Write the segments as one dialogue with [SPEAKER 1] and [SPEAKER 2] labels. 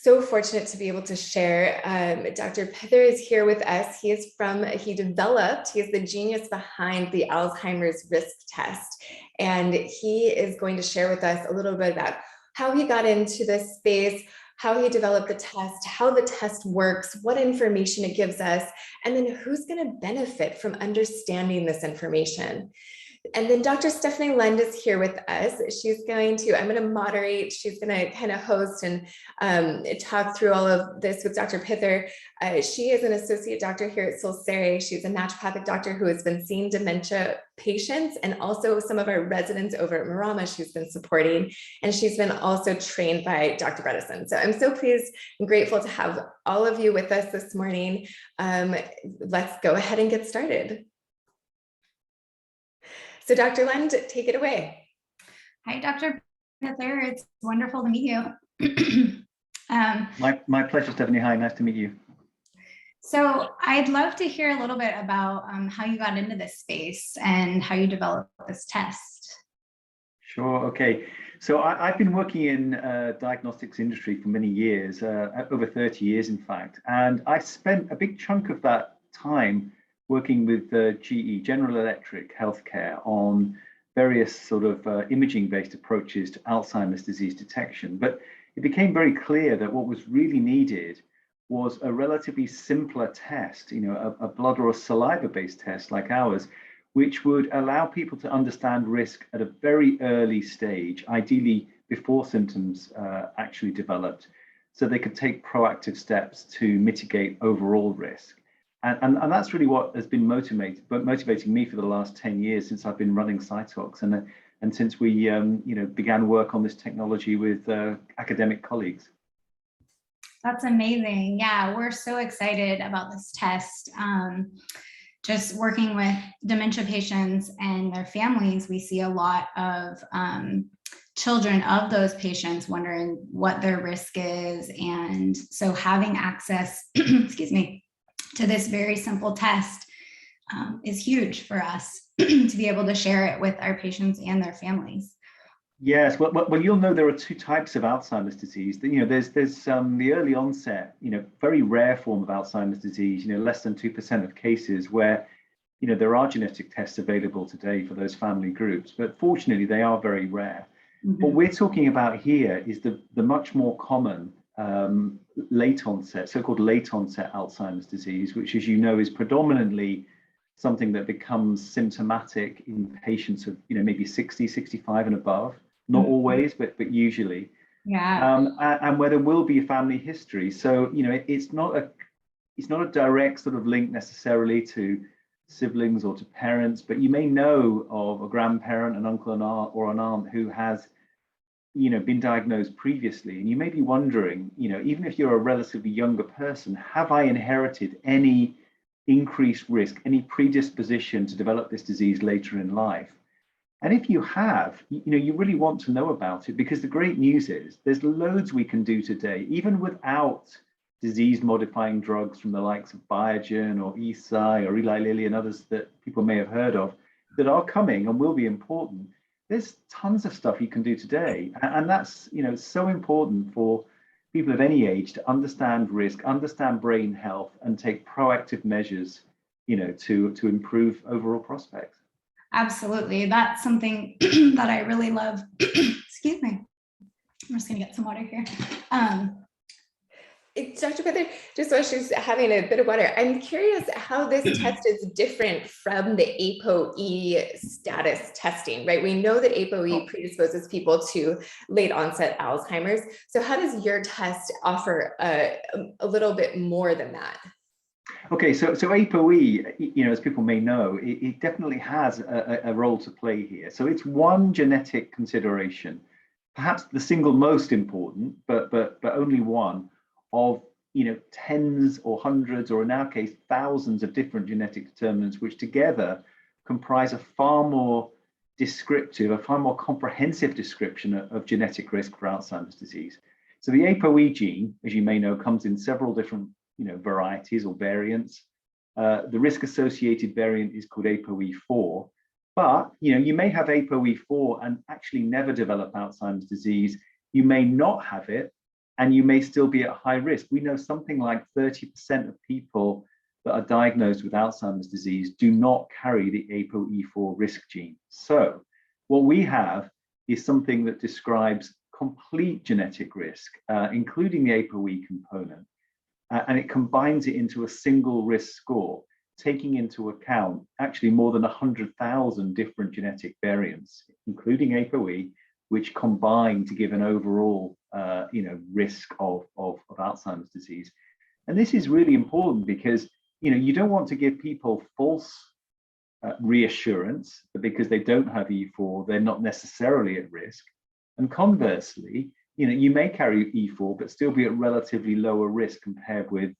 [SPEAKER 1] so fortunate to be able to share. Dr. Pither is here with us. He is he is the genius behind the Alzheimer's risk test. And he is going to share with us a little bit about how he got into this space, how he developed the test, how the test works, what information it gives us, and then who's going to benefit from understanding this information. And then Dr. Stephanie Lund is here with us. I'm going to moderate. She's going to kind of host and talk through all of this with Dr. Pither. She is an associate doctor here at Solsere. She's a naturopathic doctor who has been seeing dementia patients and also some of our residents over at Marama she's been supporting. And she's been also trained by Dr. Bredesen. So I'm so pleased and grateful to have all of you with us this morning. Let's go ahead and get started. So Dr. Lund, take it away.
[SPEAKER 2] Hi, Dr. Pither. It's wonderful to meet you.
[SPEAKER 3] My pleasure, Stephanie. Hi, nice to meet you.
[SPEAKER 2] So I'd love to hear a little bit about how you got into this space and how you developed this test.
[SPEAKER 3] Sure, okay. So I've been working in diagnostics industry for many years, over 30 years, in fact. And I spent a big chunk of that time working with GE, General Electric Healthcare, on various sort of imaging-based approaches to Alzheimer's disease detection. But it became very clear that what was really needed was a relatively simpler test, a blood or a saliva-based test like ours, which would allow people to understand risk at a very early stage, ideally before symptoms actually developed, so they could take proactive steps to mitigate overall risk. And that's really what has been motivating me for the last 10 years since I've been running Cytox and since we began work on this technology with academic colleagues.
[SPEAKER 2] That's amazing. Yeah, we're so excited about this test. Just working with dementia patients and their families, we see a lot of children of those patients wondering what their risk is. And so having access, excuse me, to this very simple test is huge for us to be able to share it with our patients and their families.
[SPEAKER 3] Yes, well, you'll know there are two types of Alzheimer's disease. There's the early onset, very rare form of Alzheimer's disease, less than 2% of cases where, there are genetic tests available today for those family groups, but fortunately they are very rare. Mm-hmm. What we're talking about here is the much more common late onset, so-called late onset Alzheimer's disease, which, as you know, is predominantly something that becomes symptomatic in patients of, maybe 60, 65 and above. Not always, but usually.
[SPEAKER 2] Yeah.
[SPEAKER 3] And where there will be a family history. So, it's not a direct sort of link necessarily to siblings or to parents, but you may know of a grandparent, an uncle, or an aunt who has been diagnosed previously, and you may be wondering, even if you're a relatively younger person, have I inherited any increased risk, any predisposition to develop this disease later in life? And if you have, you really want to know about it, because the great news is there's loads we can do today, even without disease-modifying drugs from the likes of Biogen or Eisai or Eli Lilly and others that people may have heard of, that are coming and will be important. There's tons of stuff you can do today. And that's, so important for people of any age to understand risk, understand brain health, and take proactive measures, to improve overall prospects.
[SPEAKER 2] Absolutely. That's something that I really love. Excuse me. I'm just going to get some water here.
[SPEAKER 1] Dr. Pither, just while she's having a bit of water, I'm curious how this test is different from the ApoE status testing, right? We know that ApoE predisposes people to late onset Alzheimer's. So how does your test offer a little bit more than that?
[SPEAKER 3] Okay, so ApoE, as people may know, it definitely has a role to play here. So it's one genetic consideration, perhaps the single most important, but only one of tens or hundreds, or in our case, thousands of different genetic determinants, which together comprise a far more descriptive, a far more comprehensive description of genetic risk for Alzheimer's disease. So the ApoE gene, as you may know, comes in several different varieties or variants. The risk-associated variant is called ApoE4, but you may have ApoE4 and actually never develop Alzheimer's disease. You may not have it and you may still be at high risk. We know something like 30% of people that are diagnosed with Alzheimer's disease do not carry the ApoE4 risk gene. So what we have is something that describes complete genetic risk, including the ApoE component, and it combines it into a single risk score, taking into account actually more than 100,000 different genetic variants, including ApoE, which combine to give an overall risk of Alzheimer's disease. And this is really important because you don't want to give people false reassurance that because they don't have E4, they're not necessarily at risk. And conversely, you may carry E4 but still be at relatively lower risk compared with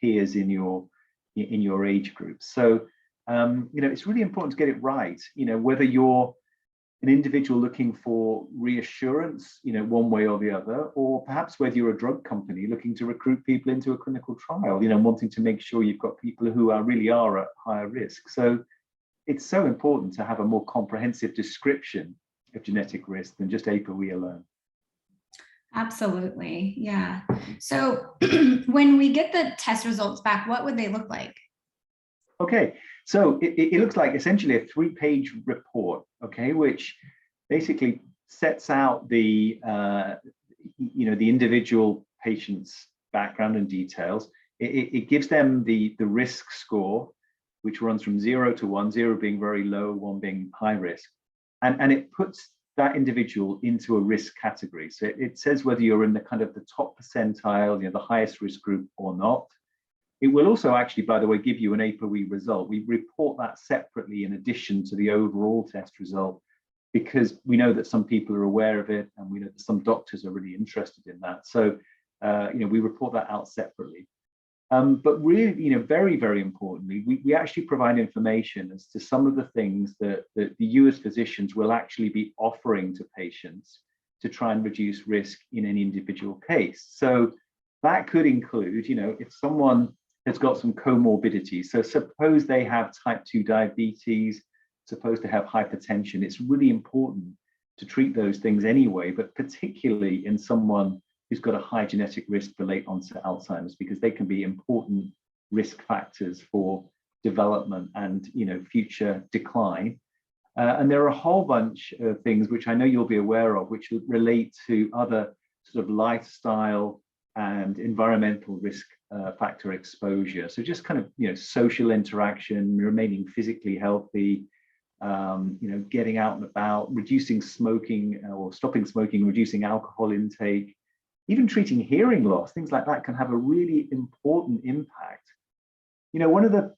[SPEAKER 3] peers in your age group. So it's really important to get it right. Whether you're an individual looking for reassurance, one way or the other, or perhaps whether you're a drug company looking to recruit people into a clinical trial, wanting to make sure you've got people who really are at higher risk. So it's so important to have a more comprehensive description of genetic risk than just ApoE alone.
[SPEAKER 2] Absolutely, yeah. So when we get the test results back, what would they look like?
[SPEAKER 3] Okay, so it looks like essentially a 3-page report, okay, which basically sets out the the individual patient's background and details. It gives them the risk score, which runs from 0 to 1, 0 being very low, 1 being high risk, and it puts that individual into a risk category. So it says whether you're in the kind of the top percentile, the highest risk group or not. It will also actually, by the way, give you an ApoE result. We report that separately in addition to the overall test result, because we know that some people are aware of it, and we know that some doctors are really interested in that. So, we report that out separately. But really, very, very importantly, we actually provide information as to some of the things that you as physicians will actually be offering to patients to try and reduce risk in any individual case. So that could include, if someone has got some comorbidities. So suppose they have type 2 diabetes, suppose they have hypertension. It's really important to treat those things anyway, but particularly in someone who's got a high genetic risk for late onset Alzheimer's, because they can be important risk factors for development and future decline. And there are a whole bunch of things which I know you'll be aware of, which relate to other sort of lifestyle and environmental risk factor exposure. So just kind of social interaction, remaining physically healthy, getting out and about, reducing smoking or stopping smoking, reducing alcohol intake, even treating hearing loss. Things like that can have a really important impact. One of the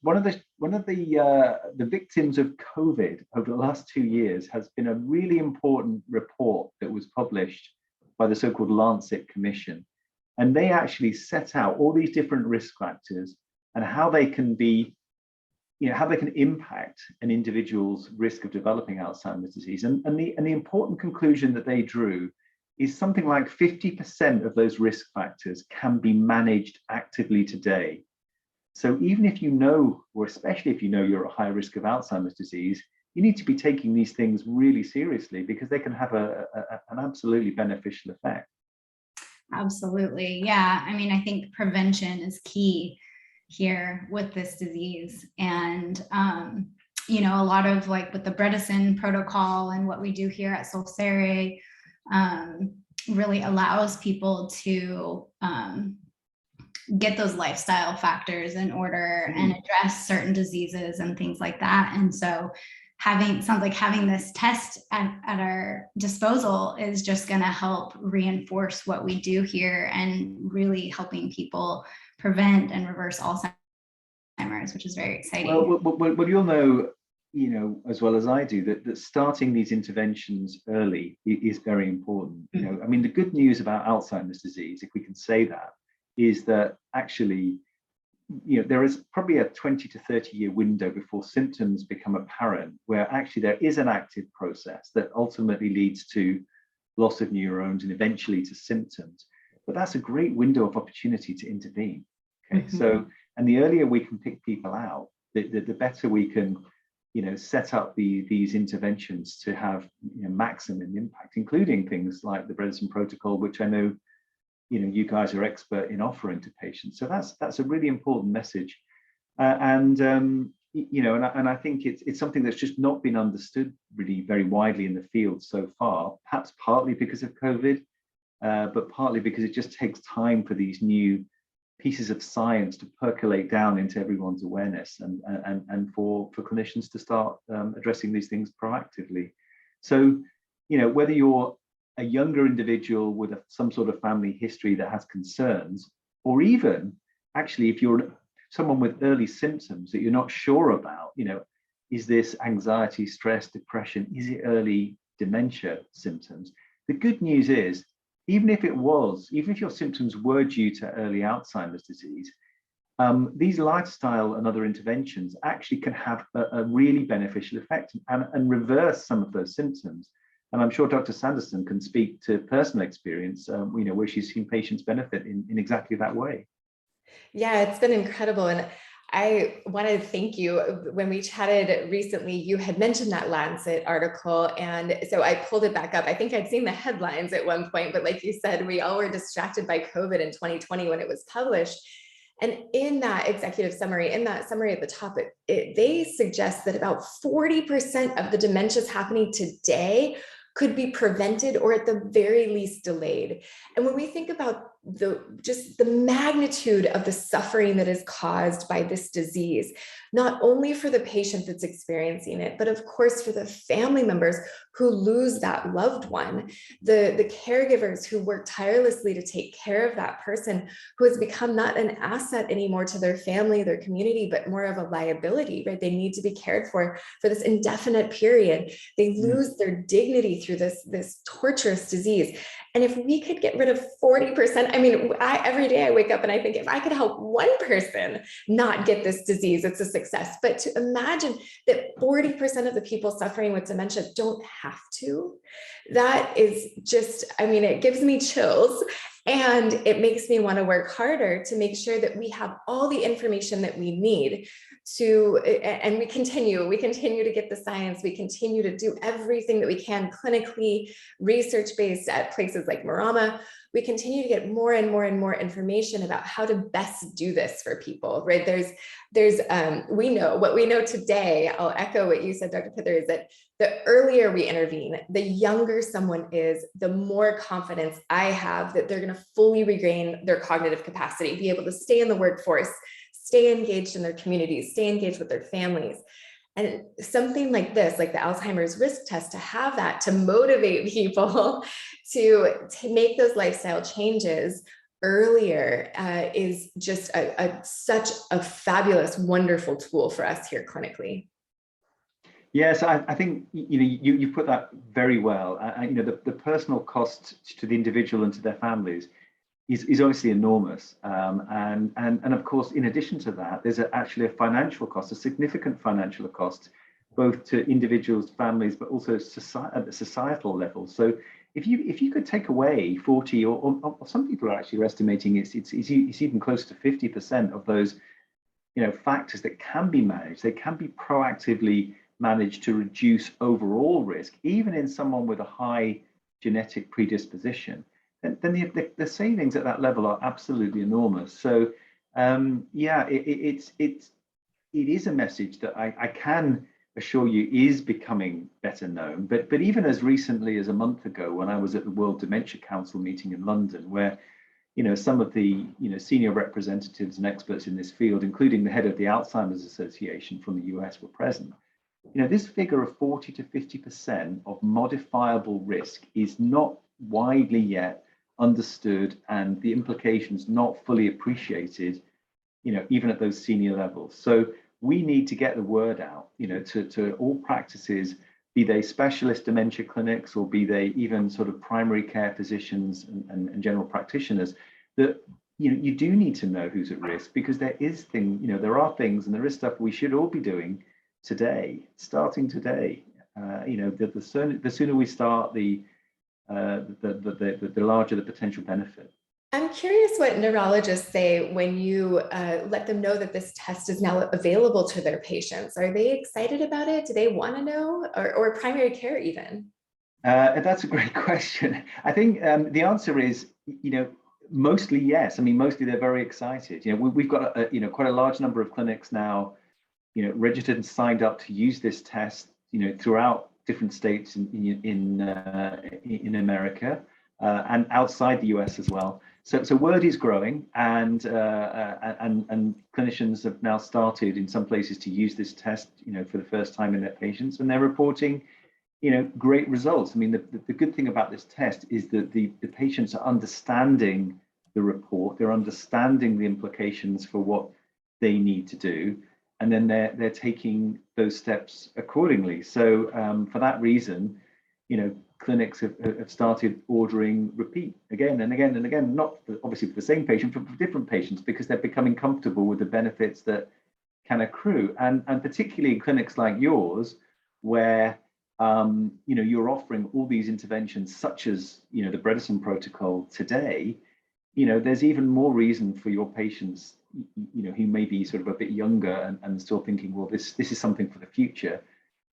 [SPEAKER 3] victims of COVID over the last 2 years has been a really important report that was published by the so-called Lancet Commission. And they actually set out all these different risk factors and how they can be, how they can impact an individual's risk of developing Alzheimer's disease. And the important conclusion that they drew is something like 50% of those risk factors can be managed actively today. So even if or especially if you're at high risk of Alzheimer's disease, you need to be taking these things really seriously, because they can have an absolutely beneficial effect.
[SPEAKER 2] Absolutely. Yeah. I mean, I think prevention is key here with this disease. And, a lot of like with the Bredesen protocol and what we do here at Solsere really allows people to get those lifestyle factors in order and address certain diseases and things like that. And so sounds like having this test at our disposal is just going to help reinforce what we do here and really helping people prevent and reverse Alzheimer's, which is very exciting.
[SPEAKER 3] Well, you'll know, as well as I do, that starting these interventions early is very important. I mean, the good news about Alzheimer's disease, if we can say that, is that actually, there is probably a 20 to 30 year window before symptoms become apparent, where actually there is an active process that ultimately leads to loss of neurons and eventually to symptoms. But that's a great window of opportunity to intervene. Okay, so, and the earlier we can pick people out, the better we can, set up these interventions to have maximum impact, including things like the Bredesen protocol, which I know you guys are expert in offering to patients. So that's a really important message. And I think it's something that's just not been understood really very widely in the field so far, perhaps partly because of COVID, but partly because it just takes time for these new pieces of science to percolate down into everyone's awareness and for clinicians to start addressing these things proactively. So, whether you're a younger individual with some sort of family history that has concerns, or even actually if you're someone with early symptoms that you're not sure about, is this anxiety, stress, depression, is it early dementia symptoms? The good news is, even if your symptoms were due to early Alzheimer's disease, these lifestyle and other interventions actually can have a really beneficial effect and reverse some of those symptoms. And I'm sure Dr. Sanderson can speak to personal experience, where she's seen patients benefit in exactly that way.
[SPEAKER 1] Yeah, it's been incredible. And I want to thank you. When we chatted recently, you had mentioned that Lancet article. And so I pulled it back up. I think I'd seen the headlines at one point, but like you said, we all were distracted by COVID in 2020 when it was published. And in that executive summary, at the top, they suggest that about 40% of the dementias happening today could be prevented or at the very least delayed. And when we think about just the magnitude of the suffering that is caused by this disease, not only for the patient that's experiencing it, but of course for the family members who lose that loved one, the caregivers who work tirelessly to take care of that person who has become not an asset anymore to their family, their community, but more of a liability, right? They need to be cared for this indefinite period. They lose their dignity through this torturous disease. And if we could get rid of 40%, every day I wake up and I think if I could help one person not get this disease, it's a success. But to imagine that 40% of the people suffering with dementia don't have to, that is just, it gives me chills. And it makes me want to work harder to make sure that we have all the information that we need and we continue to get the science, we continue to do everything that we can clinically, research-based at places like Marama. We continue to get more and more and more information about how to best do this for people, right? We know what we know today. I'll echo what you said, Dr. Pither, is that the earlier we intervene, the younger someone is, the more confidence I have that they're going to fully regain their cognitive capacity, be able to stay in the workforce, stay engaged in their communities, stay engaged with their families. And something like this, like the Alzheimer's risk test, to have that to motivate people to make those lifestyle changes earlier is just such a fabulous, wonderful tool for us here clinically.
[SPEAKER 3] Yes, I think you put that very well. The personal cost to the individual and to their families is obviously enormous, and of course, in addition to that, there's actually a financial cost, a significant financial cost, both to individuals, families, but also at the societal level. So if you could take away 40, or some people are actually estimating it's even close to 50% of those factors that can be managed, they can be proactively managed to reduce overall risk, even in someone with a high genetic predisposition. Then the savings at that level are absolutely enormous. So it is a message that I can assure you is becoming better known. But even as recently as a month ago, when I was at the World Dementia Council meeting in London, where some of the senior representatives and experts in this field, including the head of the Alzheimer's Association from the US, were present. This figure of 40 to 50% of modifiable risk is not widely yet understood, and the implications not fully appreciated, even at those senior levels. So we need to get the word out, to all practices, be they specialist dementia clinics or be they even sort of primary care physicians and general practitioners, that you do need to know who's at risk, because there are things and there is stuff we should all be doing today, starting today. The sooner we start, the larger the potential benefit.
[SPEAKER 1] I'm curious what neurologists say when you let them know that this test is now available to their patients. Are they excited about it? Do they want to know, or primary care even?
[SPEAKER 3] That's a great question. I think the answer is, Mostly, yes. I mean, mostly they're very excited. We've got quite a large number of clinics now, registered and signed up to use this test, throughout different states in America and outside the US as well. So word is growing, and clinicians have now started in some places to use this test, for the first time in their patients, and they're reporting, great results. I mean, the good thing about this test is that the patients are understanding the report, they're understanding the implications for what they need to do, and then they're taking those steps accordingly. So for that reason, clinics have started ordering repeat again and again and again, not obviously for the same patient, but for different patients, because they're becoming comfortable with the benefits that can accrue. And particularly in clinics like yours, where you're offering all these interventions, such as the Bredesen protocol today, there's even more reason for your patients, who may be sort of a bit younger and still thinking, well, this is something for the future,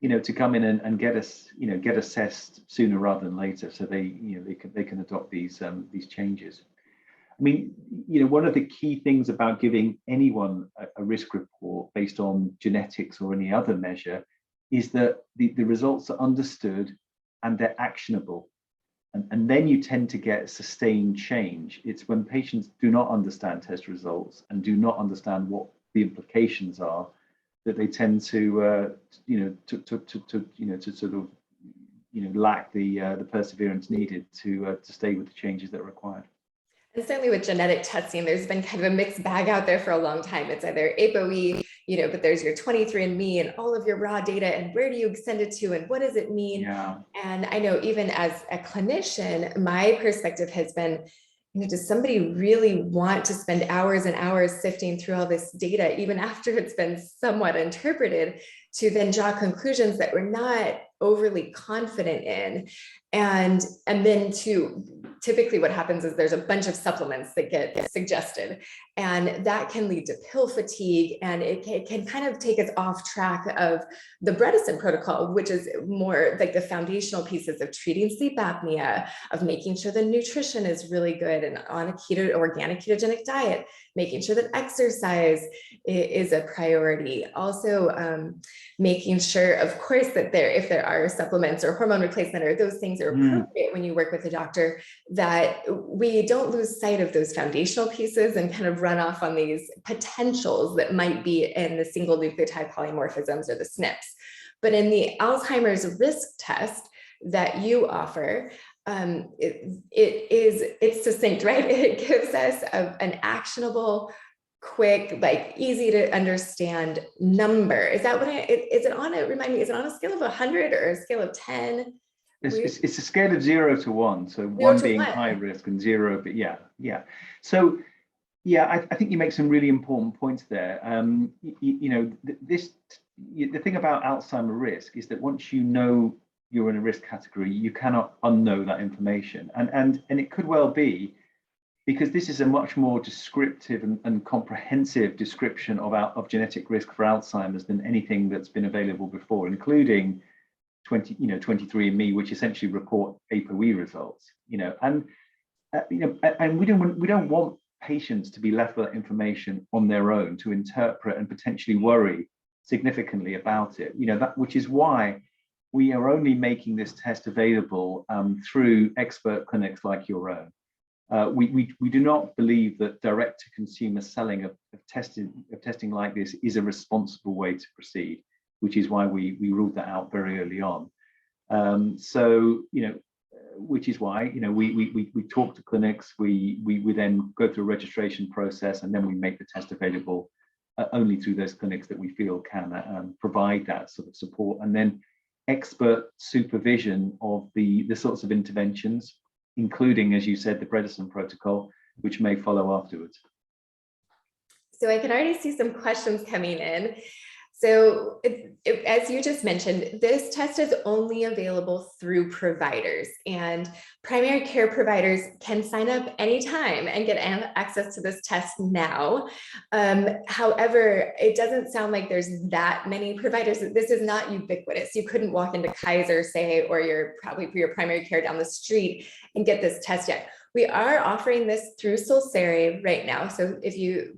[SPEAKER 3] to come in and get us, get assessed sooner rather than later, so they can adopt these changes. I mean, one of the key things about giving anyone a risk report based on genetics or any other measure is that the results are understood and they're actionable. And then you tend to get sustained change. It's when patients do not understand test results and do not understand what the implications are, that they tend to sort of lack the perseverance needed to stay with the changes that are required.
[SPEAKER 1] And certainly with genetic testing, there's been kind of a mixed bag out there for a long time. It's either ApoE, but there's your 23andMe and all of your raw data, and where do you send it to, and what does it mean?
[SPEAKER 3] Yeah.
[SPEAKER 1] And I know even as a clinician, my perspective has been, does somebody really want to spend hours and hours sifting through all this data, even after it's been somewhat interpreted, to then draw conclusions that we're not overly confident in? And then typically what happens is there's a bunch of supplements that get suggested, and that can lead to pill fatigue, and it can kind of take us off track of the Bredesen protocol, which is more like the foundational pieces of treating sleep apnea, of making sure the nutrition is really good and on a organic ketogenic diet, making sure that exercise is a priority. Also, making sure, of course, that if there are supplements or hormone replacement or those things are appropriate when you work with a doctor, that we don't lose sight of those foundational pieces and kind of run off on these potentials that might be in the single nucleotide polymorphisms or the SNPs. But in the Alzheimer's risk test that you offer, it's succinct, right? It gives us an actionable, quick, like easy to understand number. Is that what remind me, is it on a scale of 100 or a scale of 10?
[SPEAKER 3] It's a scale of 0 to 1. So 1 being high risk and 0, but yeah. So yeah, I think you make some really important points there. The thing about Alzheimer risk is that once you know you're in a risk category, you cannot unknow that information. And it could well be, because this is a much more descriptive and comprehensive description of genetic risk for Alzheimer's than anything that's been available before, including 23andMe, which essentially report ApoE results. And we don't want patients to be left with that information on their own to interpret and potentially worry significantly about it. Which is why we are only making this test available through expert clinics like your own. We do not believe that direct-to-consumer selling of testing like this is a responsible way to proceed, which is why we ruled that out very early on. Which is why we talk to clinics, we then go through a registration process, and then we make the test available only through those clinics that we feel can provide that sort of support, and then expert supervision of the sorts of interventions, including, as you said, the Bredesen protocol, which may follow afterwards.
[SPEAKER 1] So I can already see some questions coming in. So as you just mentioned, this test is only available through providers, and primary care providers can sign up anytime and get access to this test now. However, it doesn't sound like there's that many providers. This is not ubiquitous. You couldn't walk into Kaiser, say, or your primary care down the street and get this test yet. We are offering this through Solsari right now. So if you,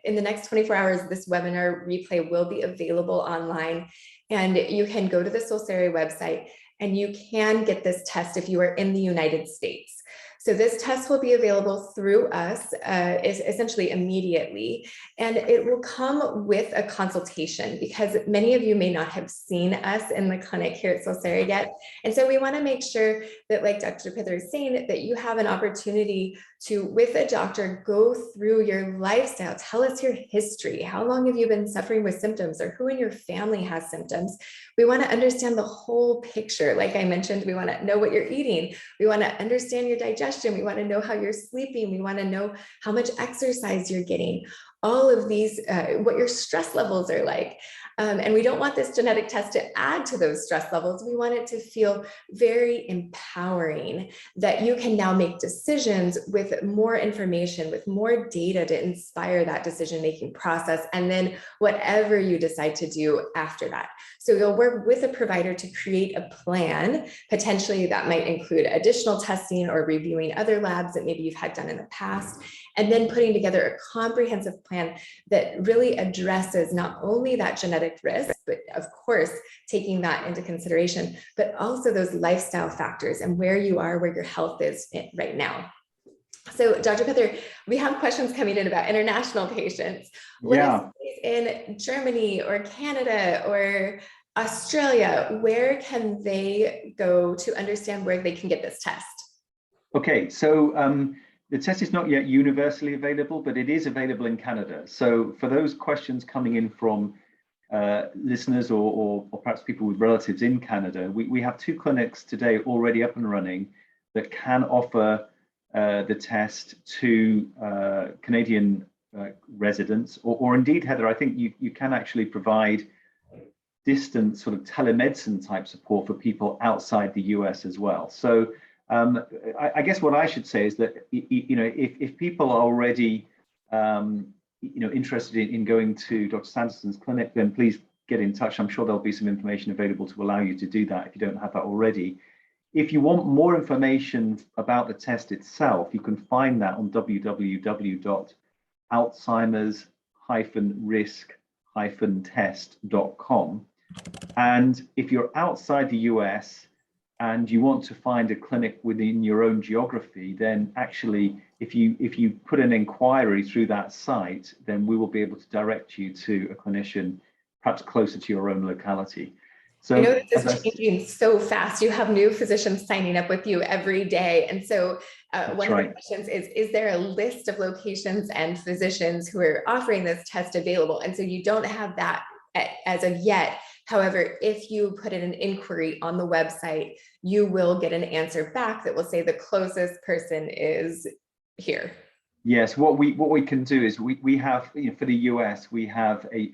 [SPEAKER 1] in the next 24 hours, this webinar replay will be available online, and you can go to the Solsari website and you can get this test if you are in the United States. So this test will be available through us essentially immediately, and it will come with a consultation because many of you may not have seen us in the clinic here at Solsari yet. And so we want to make sure that, like Dr. Pither is saying, that you have an opportunity to, with a doctor, go through your lifestyle. Tell us your history. How long have you been suffering with symptoms, or who in your family has symptoms? We want to understand the whole picture. Like I mentioned, we want to know what you're eating. We want to understand your digestion. We want to know how you're sleeping. We want to know how much exercise you're getting. All of these, what your stress levels are like. And we don't want this genetic test to add to those stress levels. We want it to feel very empowering, that you can now make decisions with more information, with more data to inspire that decision-making process, and then whatever you decide to do after that. So you'll work with a provider to create a plan. Potentially that might include additional testing or reviewing other labs that maybe you've had done in the past, and then putting together a comprehensive plan that really addresses not only that genetic risk, but of course, taking that into consideration, but also those lifestyle factors and where you are, where your health is right now. So Dr. Pither, we have questions coming in about international patients.
[SPEAKER 3] Yeah.
[SPEAKER 1] In Germany or Canada or Australia, where can they go to understand where they can get this test?
[SPEAKER 3] Okay, so the test is not yet universally available, but it is available in Canada. So for those questions coming in from listeners or perhaps people with relatives in Canada, we have 2 clinics today already up and running that can offer the test to Canadian residents, or indeed, Heather, I think you can actually provide distant sort of telemedicine type support for people outside the US as well. So I guess what I should say is that, you know, if people are already, you know, interested in going to Dr. Sanderson's clinic, then please get in touch. I'm sure there'll be some information available to allow you to do that if you don't have that already. If you want more information about the test itself, you can find that on www.alzheimers-risk-test.com. And if you're outside the US and you want to find a clinic within your own geography, then actually, if you put an inquiry through that site, then we will be able to direct you to a clinician perhaps closer to your own locality. So
[SPEAKER 1] I know this is changing so fast. You have new physicians signing up with you every day. And so one of the questions is there a list of locations and physicians who are offering this test available? And so you don't have that as of yet. However, if you put in an inquiry on the website, you will get an answer back that will say the closest person is here.
[SPEAKER 3] Yes, what we can do is we have, you know, for the US, we have a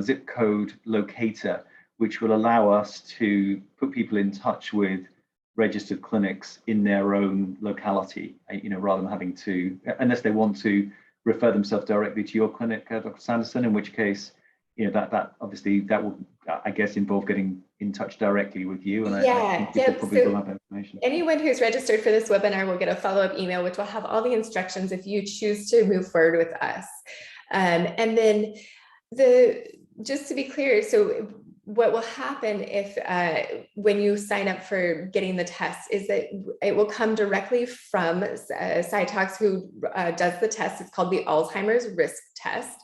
[SPEAKER 3] zip code locator, which will allow us to put people in touch with registered clinics in their own locality, you know, rather than having to, unless they want to refer themselves directly to your clinic, Dr. Sanderson, in which case, you know, that obviously that will, I guess, involve getting in touch directly with you. And I think people probably will have information.
[SPEAKER 1] Anyone who's registered for this webinar will get a follow-up email, which will have all the instructions if you choose to move forward with us. And then just to be clear, so what will happen if when you sign up for getting the test is that it will come directly from Cytox, who does the test. It's called the Alzheimer's risk test.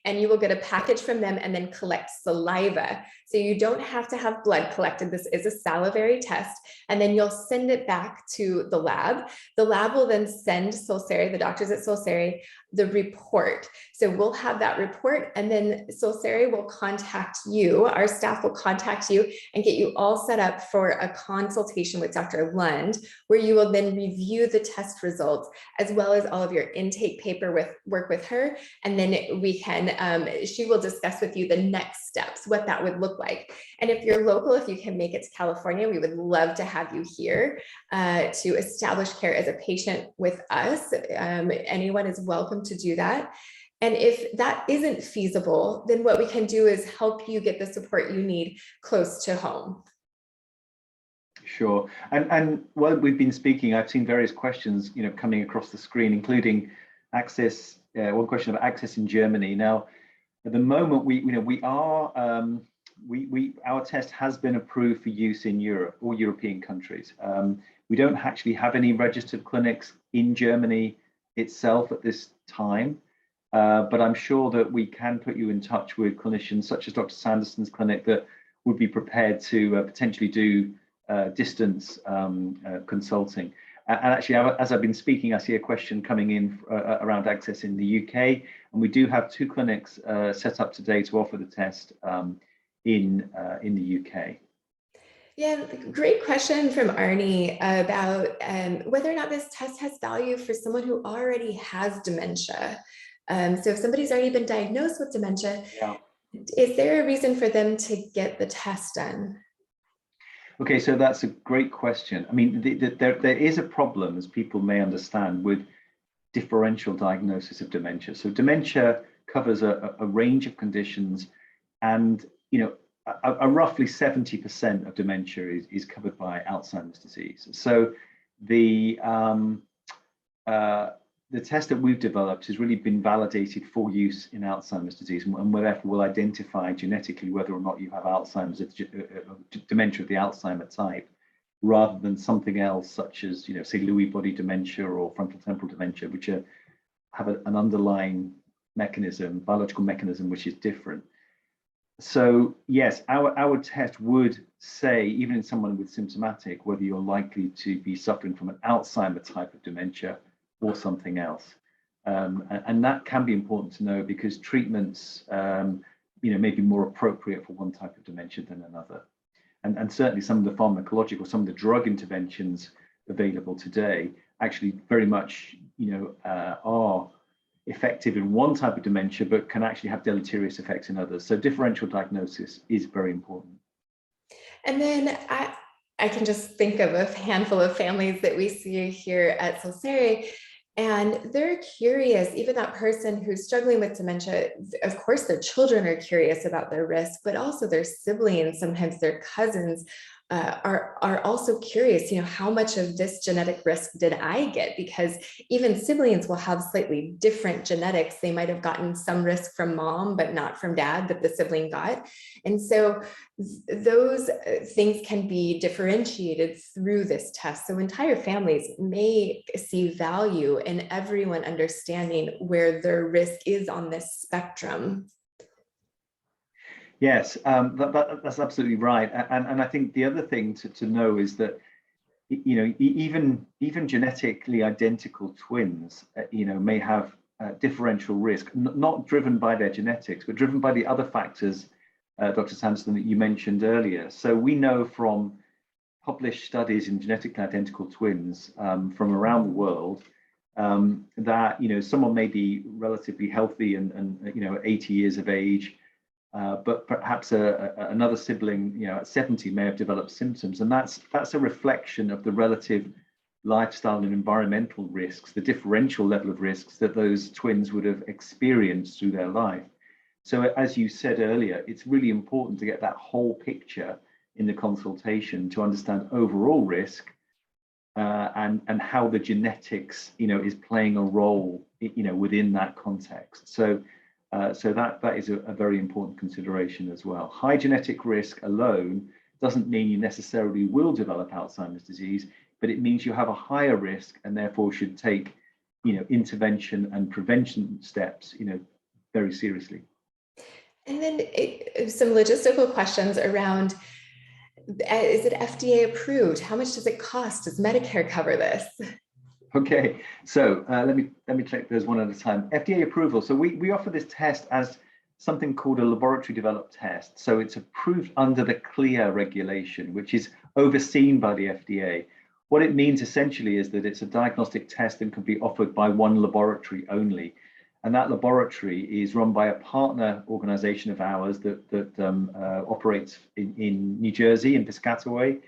[SPEAKER 1] And you will get a package from them and then collect saliva. So you don't have to have blood collected. This is a salivary test. And then you'll send it back to the lab. The lab will then send Solsari, the doctors at Solsari, the report. So we'll have that report, and then Solsari will contact you. Our staff will contact you and get you all set up for a consultation with Dr. Lund, where you will then review the test results as well as all of your intake paperwork with her. And then we can, she will discuss with you the next steps, what that would look like. And if you're local, if you can make it to California, we would love to have you here to establish care as a patient with us. Anyone is welcome to do that. And if that isn't feasible, then what we can do is help you get the support you need close to home.
[SPEAKER 3] Sure. And while we've been speaking, I've seen various questions, coming across the screen, including access. One question about access in Germany. Now, at the moment, our test has been approved for use in Europe, all European countries. We don't actually have any registered clinics in Germany itself at this time, but I'm sure that we can put you in touch with clinicians such as Dr. Sanderson's clinic that would be prepared to potentially do distance consulting. And actually, as I've been speaking, I see a question coming in around access in the UK, and we do have 2 clinics set up today to offer the test in the UK.
[SPEAKER 1] Yeah, great question from Arnie about whether or not this test has value for someone who already has dementia. So if somebody's already been diagnosed with dementia,
[SPEAKER 3] Yeah.
[SPEAKER 1] Is there a reason for them to get the test done?
[SPEAKER 3] Okay, so that's a great question. I mean, there is a problem, as people may understand, with differential diagnosis of dementia. So dementia covers a range of conditions, and roughly 70% of dementia is covered by Alzheimer's disease. So the test that we've developed has really been validated for use in Alzheimer's disease, and therefore will identify genetically whether or not you have Alzheimer's, dementia of the Alzheimer type, rather than something else such as, say, Lewy body dementia or frontal temporal dementia, which have an underlying mechanism, biological mechanism, which is different. So yes, our test would say, even in someone with symptomatic, whether you're likely to be suffering from an Alzheimer type of dementia or something else. And that can be important to know, because treatments may be more appropriate for one type of dementia than another. And certainly some of the pharmacological, some of the drug interventions available today actually very much are effective in one type of dementia, but can actually have deleterious effects in others. So differential diagnosis is very important.
[SPEAKER 1] And then I can just think of a handful of families that we see here at Solsere, and they're curious. Even that person who's struggling with dementia, of course, their children are curious about their risk, but also their siblings, sometimes their cousins, are also curious, how much of this genetic risk did I get? Because even siblings will have slightly different genetics. They might have gotten some risk from mom, but not from dad, that the sibling got. And so those things can be differentiated through this test. So entire families may see value in everyone understanding where their risk is on this spectrum.
[SPEAKER 3] Yes, that's absolutely right. And I think the other thing to know is that, even genetically identical twins, may have differential risk, not driven by their genetics, but driven by the other factors, Dr. Sanderson, that you mentioned earlier. So we know from published studies in genetically identical twins from around the world that, someone may be relatively healthy and 80 years of age, but perhaps another sibling, at 70 may have developed symptoms, and that's a reflection of the relative lifestyle and environmental risks, the differential level of risks that those twins would have experienced through their life. So, as you said earlier, it's really important to get that whole picture in the consultation to understand overall risk and how the genetics, is playing a role, within that context. So that is a very important consideration as well. High genetic risk alone doesn't mean you necessarily will develop Alzheimer's disease, but it means you have a higher risk and therefore should take, intervention and prevention steps, very seriously.
[SPEAKER 1] And then some logistical questions around, is it FDA approved? How much does it cost? Does Medicare cover this?
[SPEAKER 3] Okay, so let me check those one at a time. FDA approval. So we offer this test as something called a laboratory developed test. So it's approved under the CLIA regulation, which is overseen by the FDA. What it means essentially is that it's a diagnostic test that can be offered by one laboratory only. And that laboratory is run by a partner organization of ours that operates in New Jersey, in Piscataway.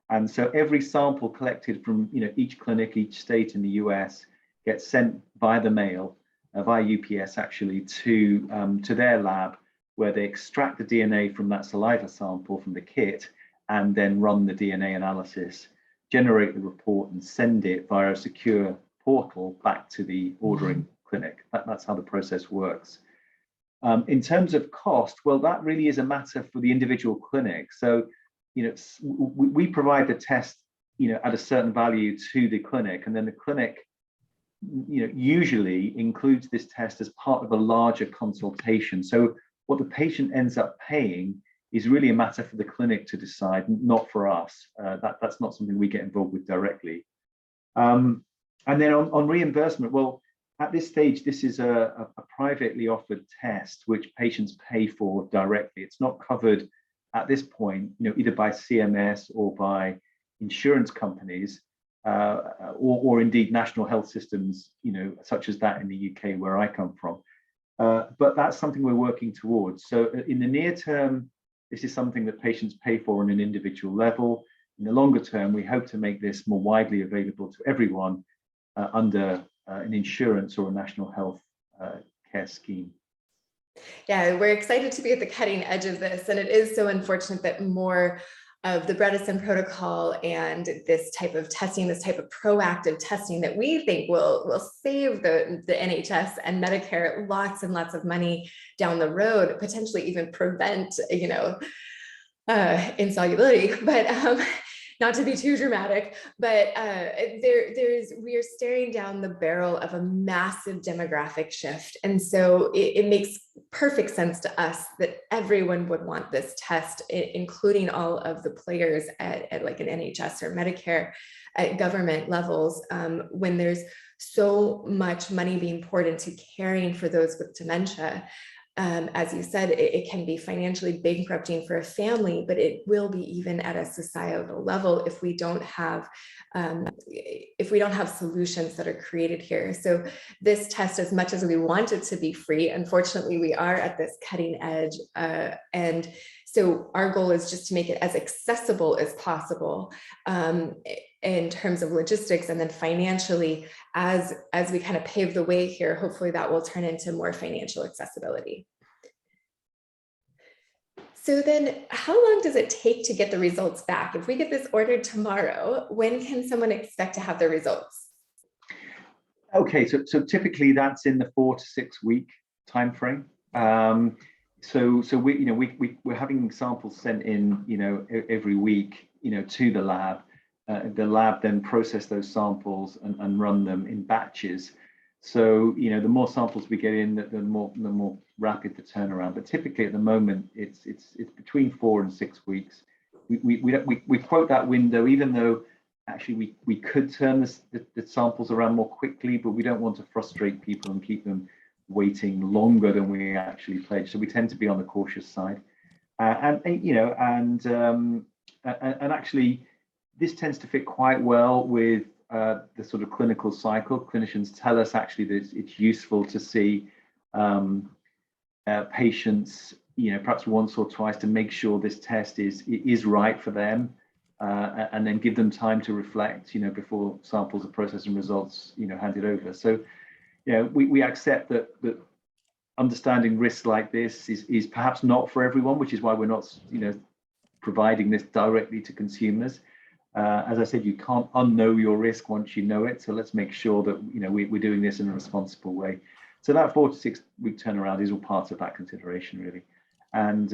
[SPEAKER 3] And so every sample collected from each clinic, each state in the US gets sent via the mail, via UPS actually, to their lab, where they extract the DNA from that saliva sample from the kit and then run the DNA analysis, generate the report, and send it via a secure portal back to the ordering clinic. That's how the process works. In terms of cost, well, that really is a matter for the individual clinic. So, we provide the test, at a certain value to the clinic, and then the clinic, usually includes this test as part of a larger consultation. So what the patient ends up paying is really a matter for the clinic to decide, not for us. That's not something we get involved with directly. And then on reimbursement, well, at this stage, this is a privately offered test which patients pay for directly. It's not covered at this point, either by CMS or by insurance companies, or indeed national health systems, such as that in the UK where I come from. But that's something we're working towards. So in the near term, this is something that patients pay for on an individual level. In the longer term, we hope to make this more widely available to everyone under an insurance or a national health care scheme.
[SPEAKER 1] Yeah, we're excited to be at the cutting edge of this. And it is so unfortunate that more of the Bredesen protocol and this type of testing, this type of proactive testing that we think will save the NHS and Medicare lots and lots of money down the road, potentially even prevent, insolubility, but not to be too dramatic, but we are staring down the barrel of a massive demographic shift. And so it makes perfect sense to us that everyone would want this test, including all of the players at like an NHS or Medicare at government levels, when there's so much money being poured into caring for those with dementia. As you said, it can be financially bankrupting for a family, but it will be even at a societal level if we don't have solutions that are created here. So this test, as much as we want it to be free, unfortunately, we are at this cutting edge. And so our goal is just to make it as accessible as possible in terms of logistics, and then financially, as we kind of pave the way here, hopefully that will turn into more financial accessibility. So then how long does it take to get the results back? If we get this ordered tomorrow, when can someone expect to have the results?
[SPEAKER 3] Okay, so typically that's in the 4 to 6 week time frame. So we're having samples sent in, every week, to the lab. The lab then process those samples and run them in batches. So, the more samples we get in, the more rapid the turnaround. But typically at the moment, it's between 4 and 6 weeks. We quote that window, even though actually we could turn the samples around more quickly, but we don't want to frustrate people and keep them waiting longer than we actually pledged. So we tend to be on the cautious side. And actually, this tends to fit quite well with the sort of clinical cycle. Clinicians tell us actually that it's useful to see patients, perhaps once or twice to make sure this test is right for them, and then give them time to reflect, before samples are processed and results, handed over. So, we accept that understanding risks like this is perhaps not for everyone, which is why we're not, providing this directly to consumers. As I said, you can't unknow your risk once you know it. So let's make sure that we're doing this in a responsible way. So that 4 to 6 week turnaround is all part of that consideration, really. And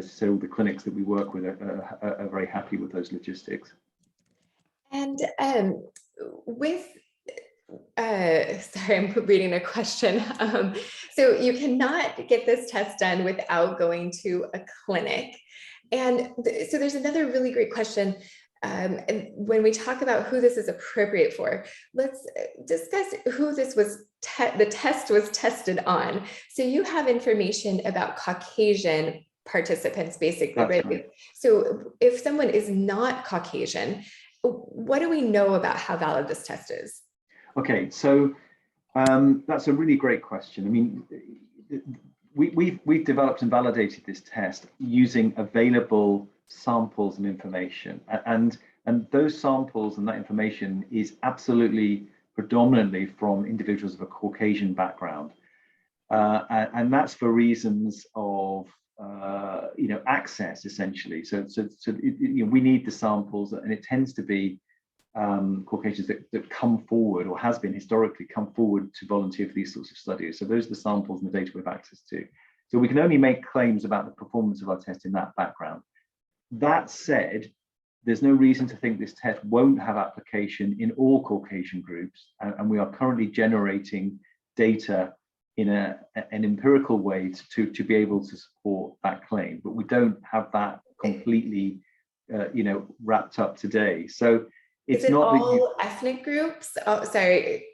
[SPEAKER 3] so the clinics that we work with are very happy with those logistics.
[SPEAKER 1] And sorry, I'm reading a question. So you cannot get this test done without going to a clinic. And so there's another really great question. And when we talk about who this is appropriate for, let's discuss who this was, the test was tested on. So you have information about Caucasian participants, basically, right? So if someone is not Caucasian, what do we know about how valid this test is?
[SPEAKER 3] Okay, so that's a really great question. I mean, we've developed and validated this test using available samples and information, and those samples and that information is absolutely predominantly from individuals of a Caucasian background, and that's for reasons of access essentially. So we need the samples, and it tends to be Caucasians that come forward, or has been historically come forward to volunteer for these sorts of studies. So those are the samples and the data we have access to. So we can only make claims about the performance of our test in that background. That said, there's no reason to think this test won't have application in all Caucasian groups, and we are currently generating data in an empirical way to be able to support that claim, but we don't have that completely wrapped up today. So it's
[SPEAKER 1] is it
[SPEAKER 3] not
[SPEAKER 1] all ethnic groups? Oh, sorry,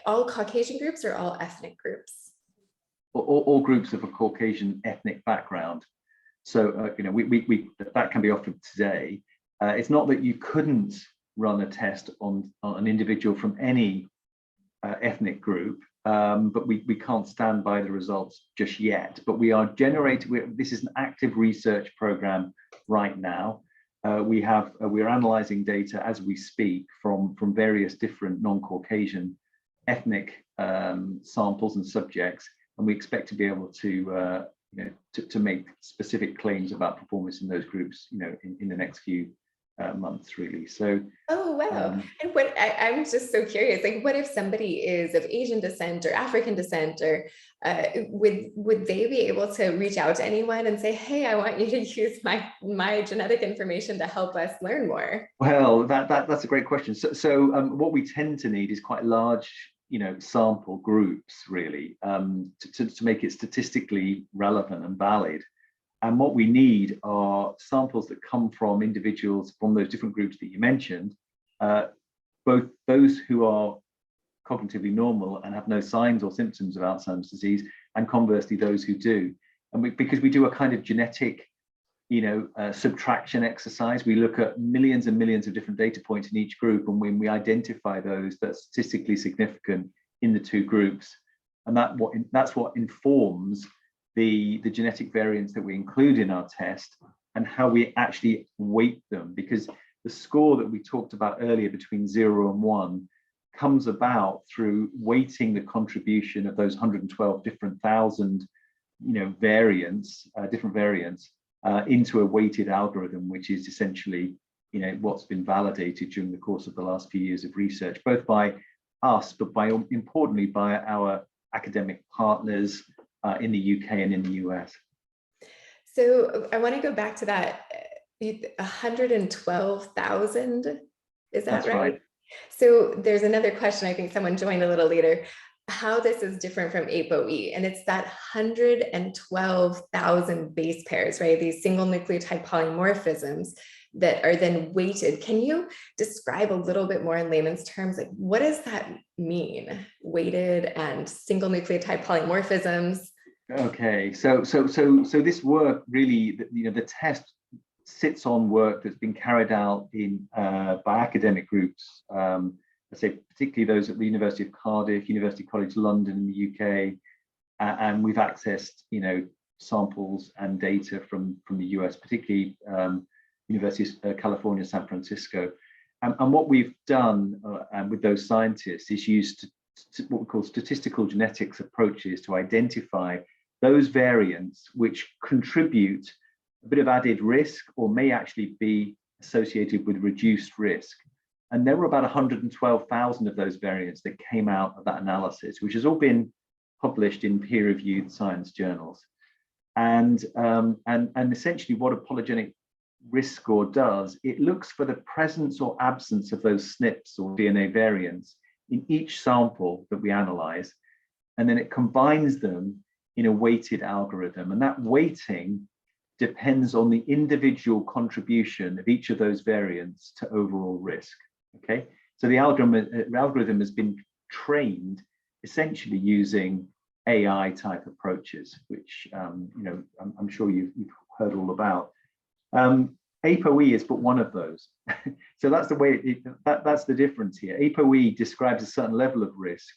[SPEAKER 1] all Caucasian groups or all ethnic groups?
[SPEAKER 3] all groups of a Caucasian ethnic background. So that can be offered today. It's not that you couldn't run a test on an individual from any ethnic group, but we can't stand by the results just yet. But we are generating. This is an active research program right now. We're analyzing data as we speak from various different non-Caucasian ethnic samples and subjects, and we expect to be able to make specific claims about performance in those groups, in the next few months, really. So
[SPEAKER 1] oh wow. And what I'm just so curious, like, what if somebody is of Asian descent or African descent, or would they be able to reach out to anyone and say, hey, I want you to use my genetic information to help us learn more?
[SPEAKER 3] Well, that's a great question. So what we tend to need is quite large sample groups, really, to make it statistically relevant and valid. And what we need are samples that come from individuals from those different groups that you mentioned, both those who are cognitively normal and have no signs or symptoms of Alzheimer's disease, and conversely those who do. And because we do a kind of genetic subtraction exercise, we look at millions and millions of different data points in each group, and when we identify those that are statistically significant in the two groups, and that's what informs the genetic variants that we include in our test and how we actually weight them. Because the score that we talked about earlier between 0 and 1 comes about through weighting the contribution of those 112 different different variants into a weighted algorithm, which is essentially what's been validated during the course of the last few years of research, both by us, but importantly by our academic partners in the UK and in the US.
[SPEAKER 1] So I want to go back to that 112,000. Is that right? So there's another question. I think someone joined a little later, how this is different from ApoE, and it's that 112,000 base pairs, right? These single nucleotide polymorphisms that are then weighted. Can you describe a little bit more in layman's terms, like what does that mean? Weighted and single nucleotide polymorphisms.
[SPEAKER 3] Okay, so this work really, the test sits on work that's been carried out by academic groups. Let's say particularly those at the University of Cardiff, University College London in the UK, and we've accessed samples and data from the US, particularly University of California, San Francisco. And what we've done with those scientists is used what we call statistical genetics approaches to identify those variants which contribute a bit of added risk or may actually be associated with reduced risk. And there were about 112,000 of those variants that came out of that analysis, which has all been published in peer-reviewed science journals. And essentially what a polygenic risk score does, it looks for the presence or absence of those SNPs or DNA variants in each sample that we analyze, and then it combines them in a weighted algorithm. And that weighting depends on the individual contribution of each of those variants to overall risk. Okay, so the algorithm has been trained essentially using AI type approaches, which I'm sure you've heard all about. ApoE is but one of those. So that's the way that's the difference here. ApoE describes a certain level of risk,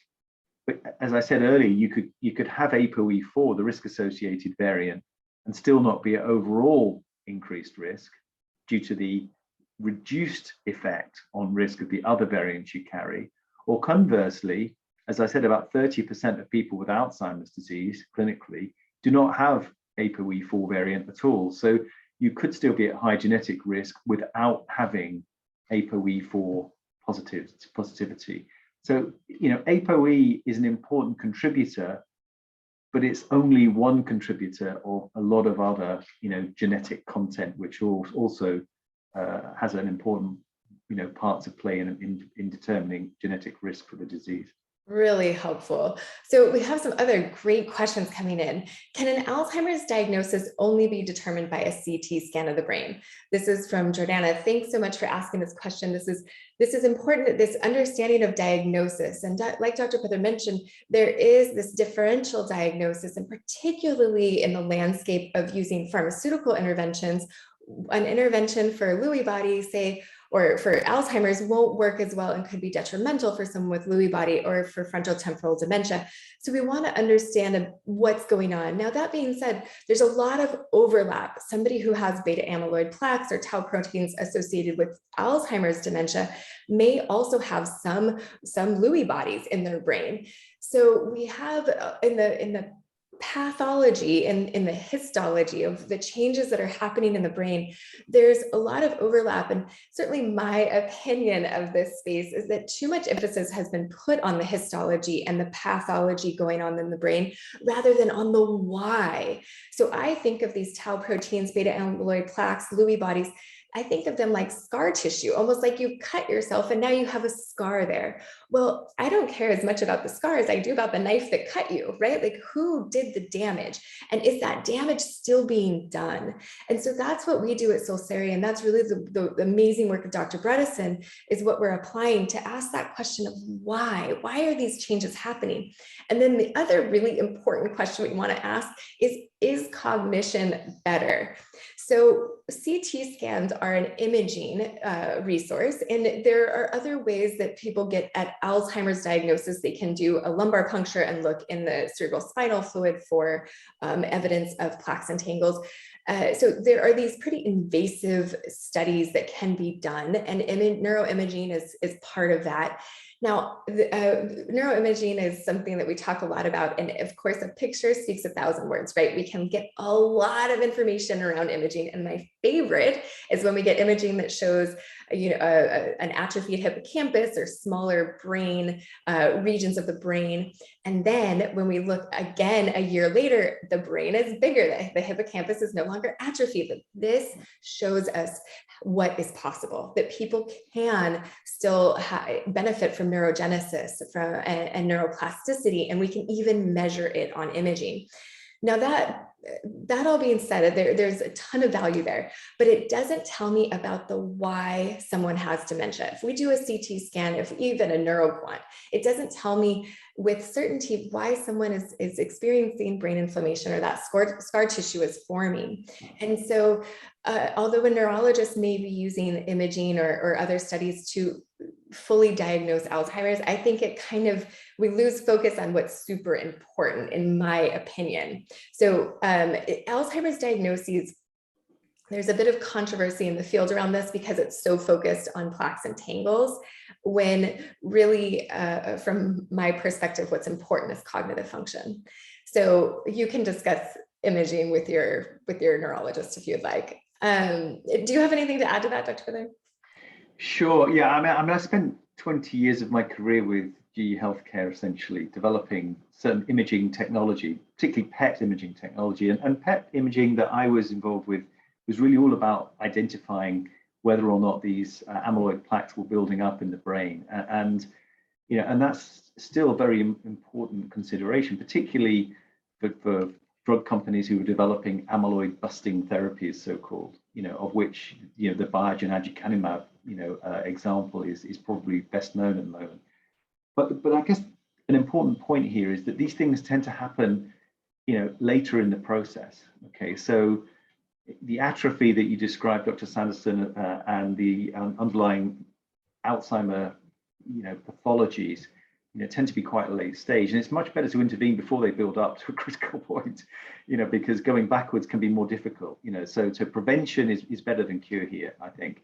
[SPEAKER 3] but as I said earlier, you could have ApoE4, the risk associated variant, and still not be at overall increased risk due to the reduced effect on risk of the other variants you carry. Or conversely, as I said, about 30% of people with Alzheimer's disease clinically do not have ApoE4 variant at all. So you could still be at high genetic risk without having ApoE4 positivity. So, ApoE is an important contributor, but it's only one contributor of a lot of other, genetic content, which also has an important, part to play in determining genetic risk for the disease.
[SPEAKER 1] Really helpful. So we have some other great questions coming in. Can an Alzheimer's diagnosis only be determined by a CT scan of the brain? This is from Jordana. Thanks so much for asking this question. This is important, this understanding of diagnosis. And like Dr. Peather mentioned, there is this differential diagnosis, and particularly in the landscape of using pharmaceutical interventions. An intervention for Lewy body, say, or for Alzheimer's won't work as well and could be detrimental for someone with Lewy body or for frontotemporal dementia. So we want to understand what's going on. Now, that being said, there's a lot of overlap. Somebody who has beta amyloid plaques or tau proteins associated with Alzheimer's dementia may also have some Lewy bodies in their brain. So we have in the pathology and in the histology of the changes that are happening in the brain, there's a lot of overlap. And certainly my opinion of this space is that too much emphasis has been put on the histology and the pathology going on in the brain rather than on the why. So I think of these tau proteins, beta amyloid plaques, Lewy bodies, I think of them like scar tissue, almost like you cut yourself and now you have a scar there. Well, I don't care as much about the scar as I do about the knife that cut you, right? Like, who did the damage? And is that damage still being done? And so that's what we do at Solsari. And that's really the amazing work of Dr. Bredesen, is what we're applying to ask that question of why? Why are these changes happening? And then the other really important question we want to ask is cognition better? So CT scans are an imaging resource, and there are other ways that people get at Alzheimer's diagnosis. They can do a lumbar puncture and look in the cerebral spinal fluid for evidence of plaques and tangles. So there are these pretty invasive studies that can be done, and neuroimaging is part of that. Now, neuroimaging is something that we talk a lot about, and of course, a picture speaks 1,000 words, right? We can get a lot of information around imaging, and my favorite is when we get imaging that shows, an atrophied hippocampus or smaller brain regions of the brain, and then when we look again a year later, the brain is bigger. The hippocampus is no longer atrophied. But this shows us what is possible, that people can still benefit from neurogenesis and neuroplasticity, and we can even measure it on imaging. Now, that all being said, there's a ton of value there, but it doesn't tell me about the why someone has dementia. If we do a CT scan, if even a neuroquant, it doesn't tell me with certainty why someone is experiencing brain inflammation or that scar tissue is forming. And so although a neurologist may be using imaging or other studies to fully diagnose Alzheimer's, I think we lose focus on what's super important, in my opinion. So Alzheimer's diagnoses, there's a bit of controversy in the field around this because it's so focused on plaques and tangles, when really, from my perspective, what's important is cognitive function. So you can discuss imaging with your neurologist if you'd like. Do you have anything to add to that, Dr. Peather?
[SPEAKER 3] Sure. Yeah. I mean, I spent 20 years of my career with GE Healthcare, essentially developing certain imaging technology, particularly PET imaging technology. And PET imaging that I was involved with was really all about identifying whether or not these amyloid plaques were building up in the brain. And that's still a very important consideration, particularly for drug companies who are developing amyloid busting therapies, so-called, of which, the Biogen aducanumab, example is probably best known at the moment. But I guess an important point here is that these things tend to happen, later in the process. Okay, so the atrophy that you described, Dr. Sanderson, and the underlying Alzheimer, pathologies, tend to be quite a late stage, and it's much better to intervene before they build up to a critical point, because going backwards can be more difficult. So prevention is better than cure here, I think.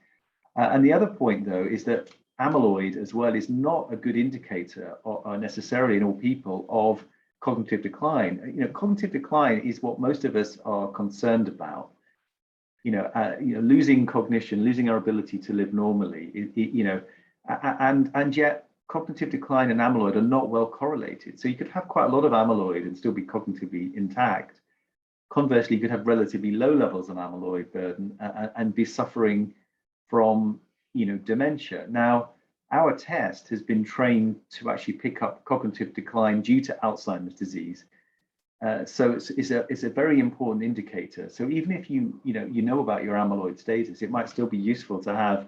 [SPEAKER 3] And the other point, though, is that amyloid as well is not a good indicator, or necessarily in all people, of cognitive decline. Cognitive decline is what most of us are concerned about. Losing cognition, losing our ability to live normally. And yet cognitive decline and amyloid are not well correlated. So you could have quite a lot of amyloid and still be cognitively intact. Conversely, you could have relatively low levels of amyloid burden and be suffering from, dementia. Now, our test has been trained to actually pick up cognitive decline due to Alzheimer's disease. So it's a very important indicator. So even if you know about your amyloid status, it might still be useful to have,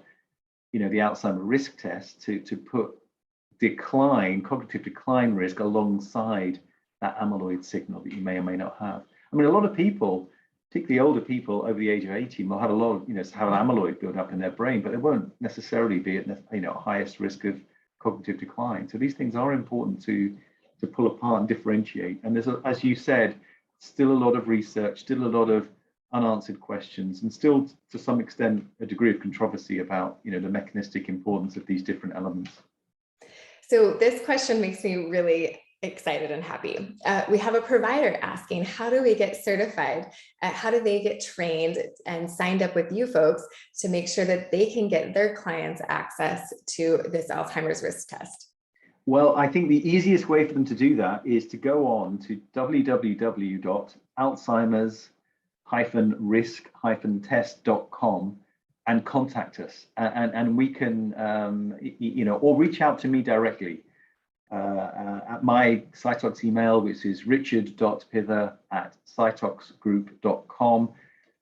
[SPEAKER 3] the Alzheimer risk test to put cognitive decline risk alongside that amyloid signal that you may or may not have. I mean, a lot of people, particularly older people over the age of 18, will have a lot of, have an amyloid build up in their brain, but they won't necessarily be at, highest risk of cognitive decline. So these things are important to pull apart and differentiate. And there's, as you said, still a lot of research, still a lot of unanswered questions, and still to some extent a degree of controversy about, the mechanistic importance of these different elements.
[SPEAKER 1] So this question makes me really excited and happy. We have a provider asking, how do we get certified? How do they get trained and signed up with you folks to make sure that they can get their clients access to this Alzheimer's risk test?
[SPEAKER 3] Well, I think the easiest way for them to do that is to go on to www.alzheimers-risk-test.com and contact us, and we can, or reach out to me directly at my Cytox email, which is richard.pither@cytoxgroup.com.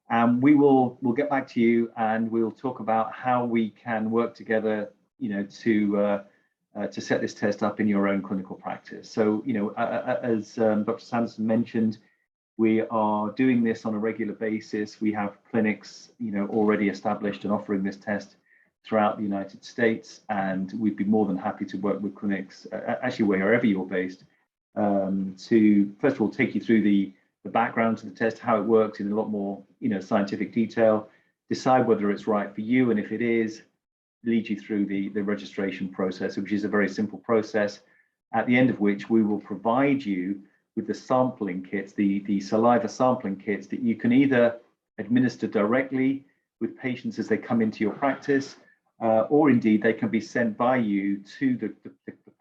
[SPEAKER 3] And we'll get back to you, and we'll talk about how we can work together, to set this test up in your own clinical practice. So, as Dr. Sanderson mentioned, we are doing this on a regular basis. We have clinics, already established and offering this test throughout the United States, and we'd be more than happy to work with clinics, actually wherever you're based, to first of all take you through the background to the test, how it works in a lot more, scientific detail, decide whether it's right for you, and if it is, lead you through the registration process, which is a very simple process, at the end of which we will provide you with the sampling kits, the saliva sampling kits that you can either administer directly with patients as they come into your practice, or indeed they can be sent by you to the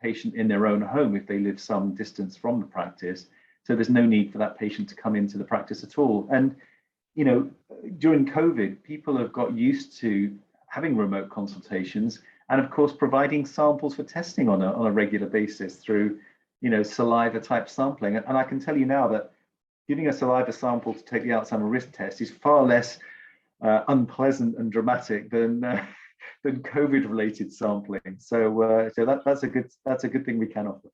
[SPEAKER 3] patient in their own home if they live some distance from the practice. So there's no need for that patient to come into the practice at all. And, during COVID, people have got used to having remote consultations and of course providing samples for testing on a regular basis through, saliva type sampling. And I can tell you now that giving a saliva sample to take the Alzheimer risk test is far less unpleasant and dramatic than COVID-related sampling. So that's a good thing we can offer.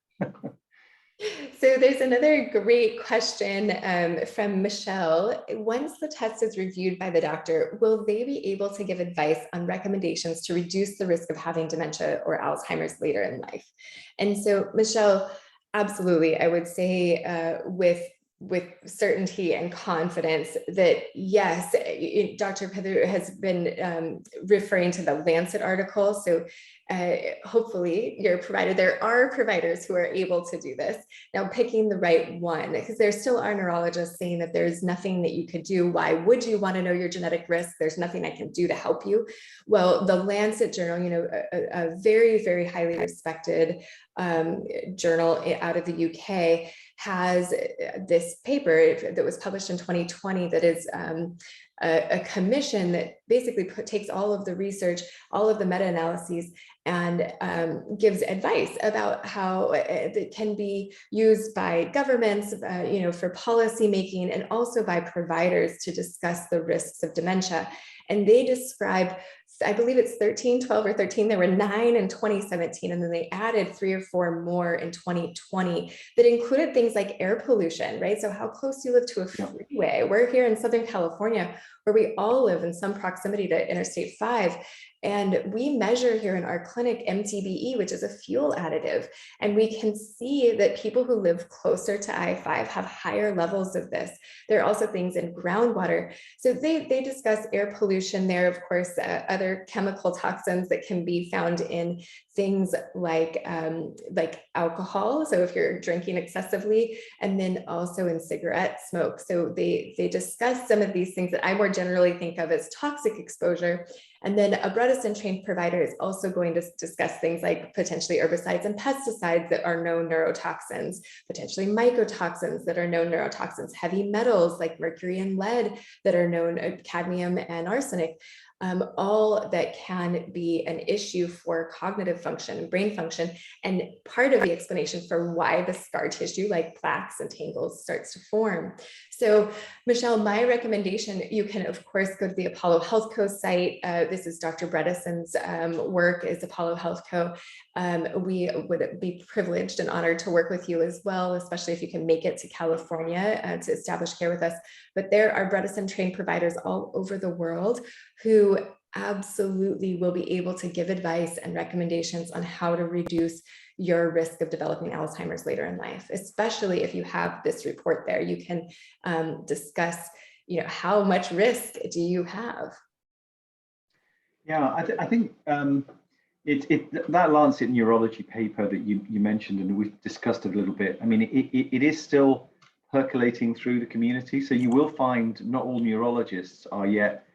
[SPEAKER 1] So there's another great question from Michelle. Once the test is reviewed by the doctor, will they be able to give advice on recommendations to reduce the risk of having dementia or Alzheimer's later in life? And so, Michelle, absolutely, I would say with certainty and confidence that yes, Dr. Pither has been referring to the Lancet article. So hopefully your provider, there are providers who are able to do this. Now picking the right one, because there still are neurologists saying that there's nothing that you could do. Why would you want to know your genetic risk? There's nothing I can do to help you. Well, the Lancet journal, a very, very highly respected journal out of the UK, has this paper that was published in 2020 that is a commission that basically takes all of the research, all of the meta-analyses, and gives advice about how it can be used by governments, for policy making, and also by providers to discuss the risks of dementia. And they describe, I believe it's 13, 12 or 13, there were 9 in 2017, and then they added 3 or 4 more in 2020 that included things like air pollution, right? So how close do you live to a freeway? We're here in Southern California, where we all live in some proximity to Interstate 5. And we measure here in our clinic MTBE, which is a fuel additive. And we can see that people who live closer to I-5 have higher levels of this. There are also things in groundwater. So they discuss air pollution there, of course, other chemical toxins that can be found in things like alcohol. So if you're drinking excessively, and then also in cigarette smoke. So they discuss some of these things that I more generally think of as toxic exposure. And then a Bredesen trained provider is also going to discuss things like potentially herbicides and pesticides that are known neurotoxins, potentially mycotoxins that are known neurotoxins, heavy metals like mercury and lead that are known, cadmium and arsenic. All that can be an issue for cognitive function, brain function, and part of the explanation for why the scar tissue like plaques and tangles starts to form. So Michelle, my recommendation, you can of course go to the Apollo Health Co site. This is Dr. Bredesen's work is Apollo Health Co. We would be privileged and honored to work with you as well, especially if you can make it to California to establish care with us. But there are Bredesen trained providers all over the world who absolutely will be able to give advice and recommendations on how to reduce your risk of developing Alzheimer's later in life, especially if you have this report there. You can discuss, how much risk do you have?
[SPEAKER 3] Yeah, I think that Lancet neurology paper that you mentioned, and we've discussed it a little bit, I mean, it is still percolating through the community. So you will find not all neurologists are yet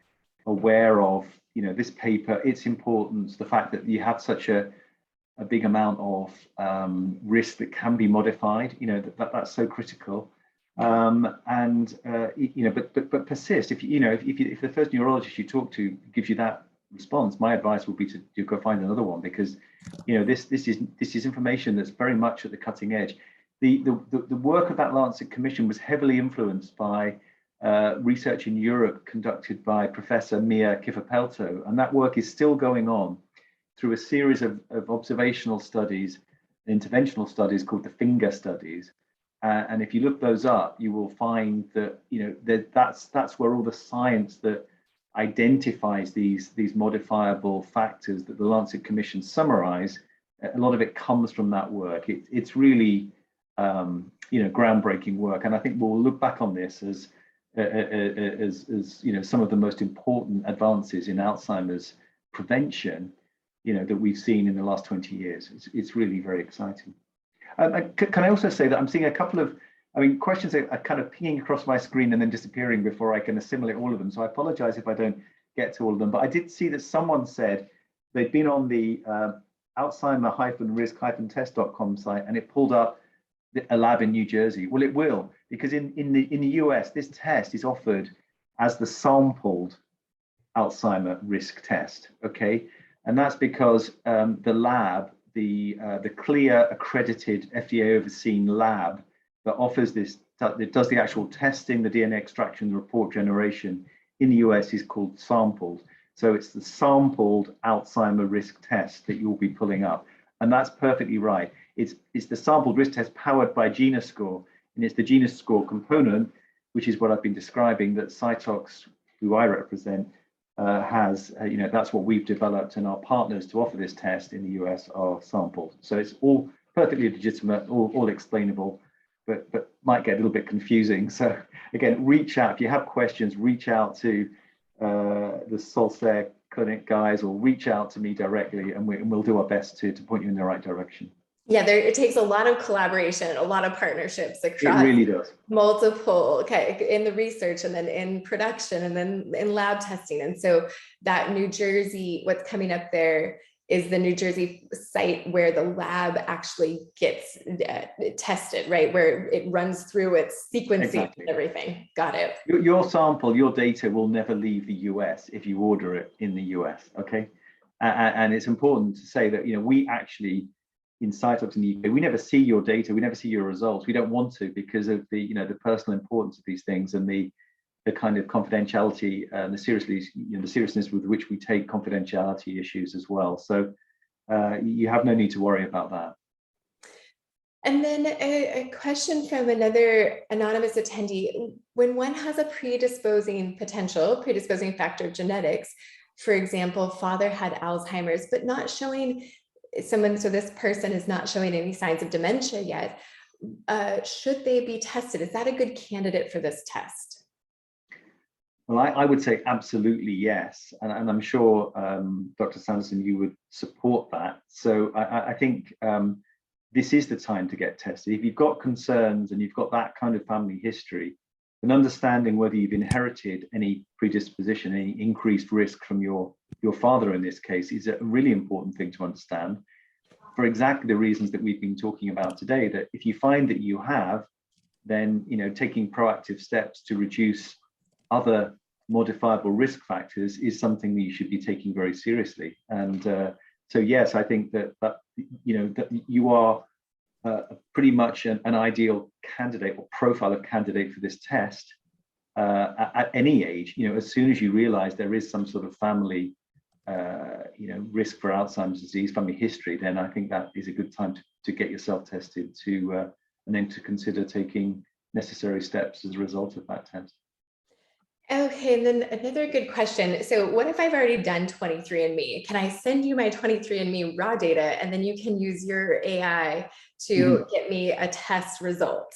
[SPEAKER 3] aware of, this paper, its importance, the fact that you have such a big amount of risk that can be modified, that's so critical. But persist. If the first neurologist you talk to gives you that response, my advice would be to go find another one, because this is information that's very much at the cutting edge. The work of that Lancet Commission was heavily influenced by research in Europe conducted by Professor Mia Kiffer-Pelto, and that work is still going on through a series of observational studies, interventional studies called the FINGER studies. And if you look those up, you will find that that's where all the science that identifies these modifiable factors that the Lancet Commission summarize, a lot of it comes from that work. It's really groundbreaking work, and I think we'll look back on this as some of the most important advances in Alzheimer's prevention that we've seen in the last 20 years. It's really very exciting. Can I also say that I'm seeing a couple of questions are kind of pinging across my screen and then disappearing before I can assimilate all of them. So I apologize if I don't get to all of them, but I did see that someone said they'd been on the Alzheimer-risk-test.com site, and it pulled up a lab in New Jersey. Well, it will, because in the US, this test is offered as the sampled Alzheimer risk test, okay? And that's because the lab, the clear accredited FDA overseen lab that offers this, that does the actual testing, the DNA extraction, the report generation in the US is called sampled. So it's the sampled Alzheimer risk test that you'll be pulling up. And that's perfectly right. It's the sampled risk test powered by GENIUS score, and it's the GENIUS score component, which is what I've been describing, that Cytox, who I represent, has. That's what we've developed, and our partners to offer this test in the US are sampled. So it's all perfectly legitimate, all explainable, but might get a little bit confusing. So again, reach out if you have questions. Reach out to the Solsair Clinic guys, or reach out to me directly, and we'll do our best to point you in the right direction.
[SPEAKER 1] Yeah, it takes a lot of collaboration, a lot of partnerships across.
[SPEAKER 3] It really does.
[SPEAKER 1] Multiple, in the research, and then in production, and then in lab testing. And so that New Jersey, what's coming up there is the New Jersey site where the lab actually gets tested, right? Where it runs through its sequencing. Exactly. And everything. Got it.
[SPEAKER 3] Your sample, your data will never leave the US if you order it in the US, okay? And it's important to say that, we actually, in Cytox in the UK, we never see your data, we never see your results. We don't want to, because of the the personal importance of these things, and the kind of confidentiality and the seriousness with which we take confidentiality issues as well. So you have no need to worry about that.
[SPEAKER 1] And then a question from another anonymous attendee: when one has a predisposing factor of genetics, for example, father had Alzheimer's, but not showing someone, so this person is not showing any signs of dementia yet, should they be tested? Is that a good candidate for this test?
[SPEAKER 3] Well, I would say absolutely yes. And I'm sure, Dr. Sanderson, you would support that. So I think this is the time to get tested. If you've got concerns and you've got that kind of family history, then understanding whether you've inherited any predisposition, any increased risk from your father in this case, is a really important thing to understand, for exactly the reasons that we've been talking about today, that if you find that you have, then taking proactive steps to reduce other modifiable risk factors is something that you should be taking very seriously. And so yes, I think that you are pretty much an ideal candidate or profile of candidate for this test at any age. As soon as you realize there is some sort of family risk for Alzheimer's disease, family history, then I think that is a good time to get yourself tested, and then to consider taking necessary steps as a result of that test.
[SPEAKER 1] Okay, and then another good question. So what if I've already done 23andMe? Can I send you my 23andMe raw data and then you can use your AI to get me a test result?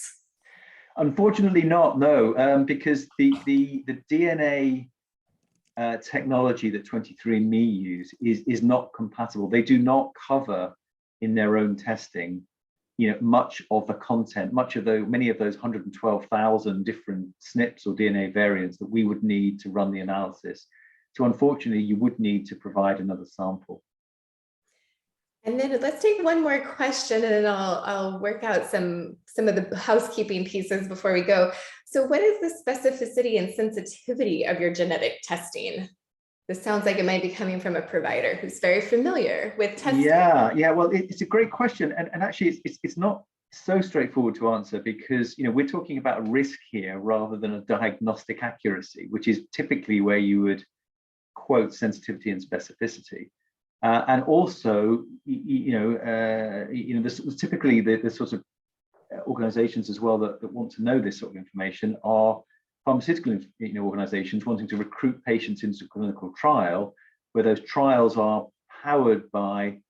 [SPEAKER 3] Unfortunately not, no, because the DNA technology that 23andMe use is not compatible. They do not cover in their own testing much of the content, many of those 112,000 different SNPs or DNA variants that we would need to run the analysis. So unfortunately, you would need to provide another sample.
[SPEAKER 1] And then let's take one more question, and then I'll work out some of the housekeeping pieces before we go. So what is the specificity and sensitivity of your genetic testing? This sounds like it might be coming from a provider who's very familiar with testing.
[SPEAKER 3] Yeah. Well, it's a great question, and actually, it's not so straightforward to answer, because we're talking about risk here rather than a diagnostic accuracy, which is typically where you would quote sensitivity and specificity. And also, there's typically the sorts of organizations as well that want to know this sort of information are pharmaceutical organizations wanting to recruit patients into a clinical trial, where those trials are powered by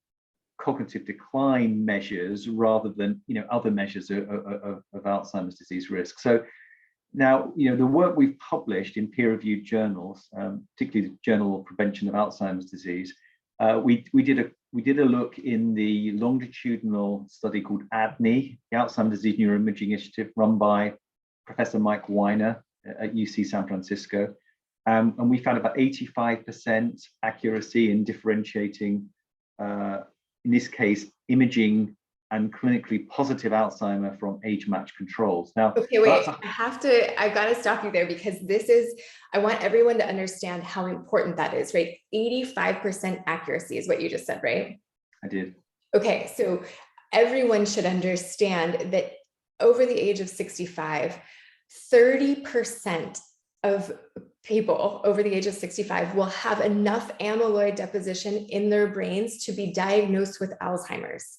[SPEAKER 3] cognitive decline measures rather than other measures of Alzheimer's disease risk. So now the work we've published in peer-reviewed journals, particularly the Journal of Prevention of Alzheimer's Disease, we did a look in the longitudinal study called ADNI, the Alzheimer's Disease Neuroimaging Initiative, run by Professor Mike Weiner at UC San Francisco. And we found about 85% accuracy in differentiating, in this case, imaging and clinically positive Alzheimer from age-matched controls. Now,
[SPEAKER 1] okay, wait, I've got to stop you there, because I want everyone to understand how important that is, right? 85% accuracy is what you just said, right?
[SPEAKER 3] I did.
[SPEAKER 1] Okay, so everyone should understand that over the age of 65, 30% of people over the age of 65 will have enough amyloid deposition in their brains to be diagnosed with Alzheimer's.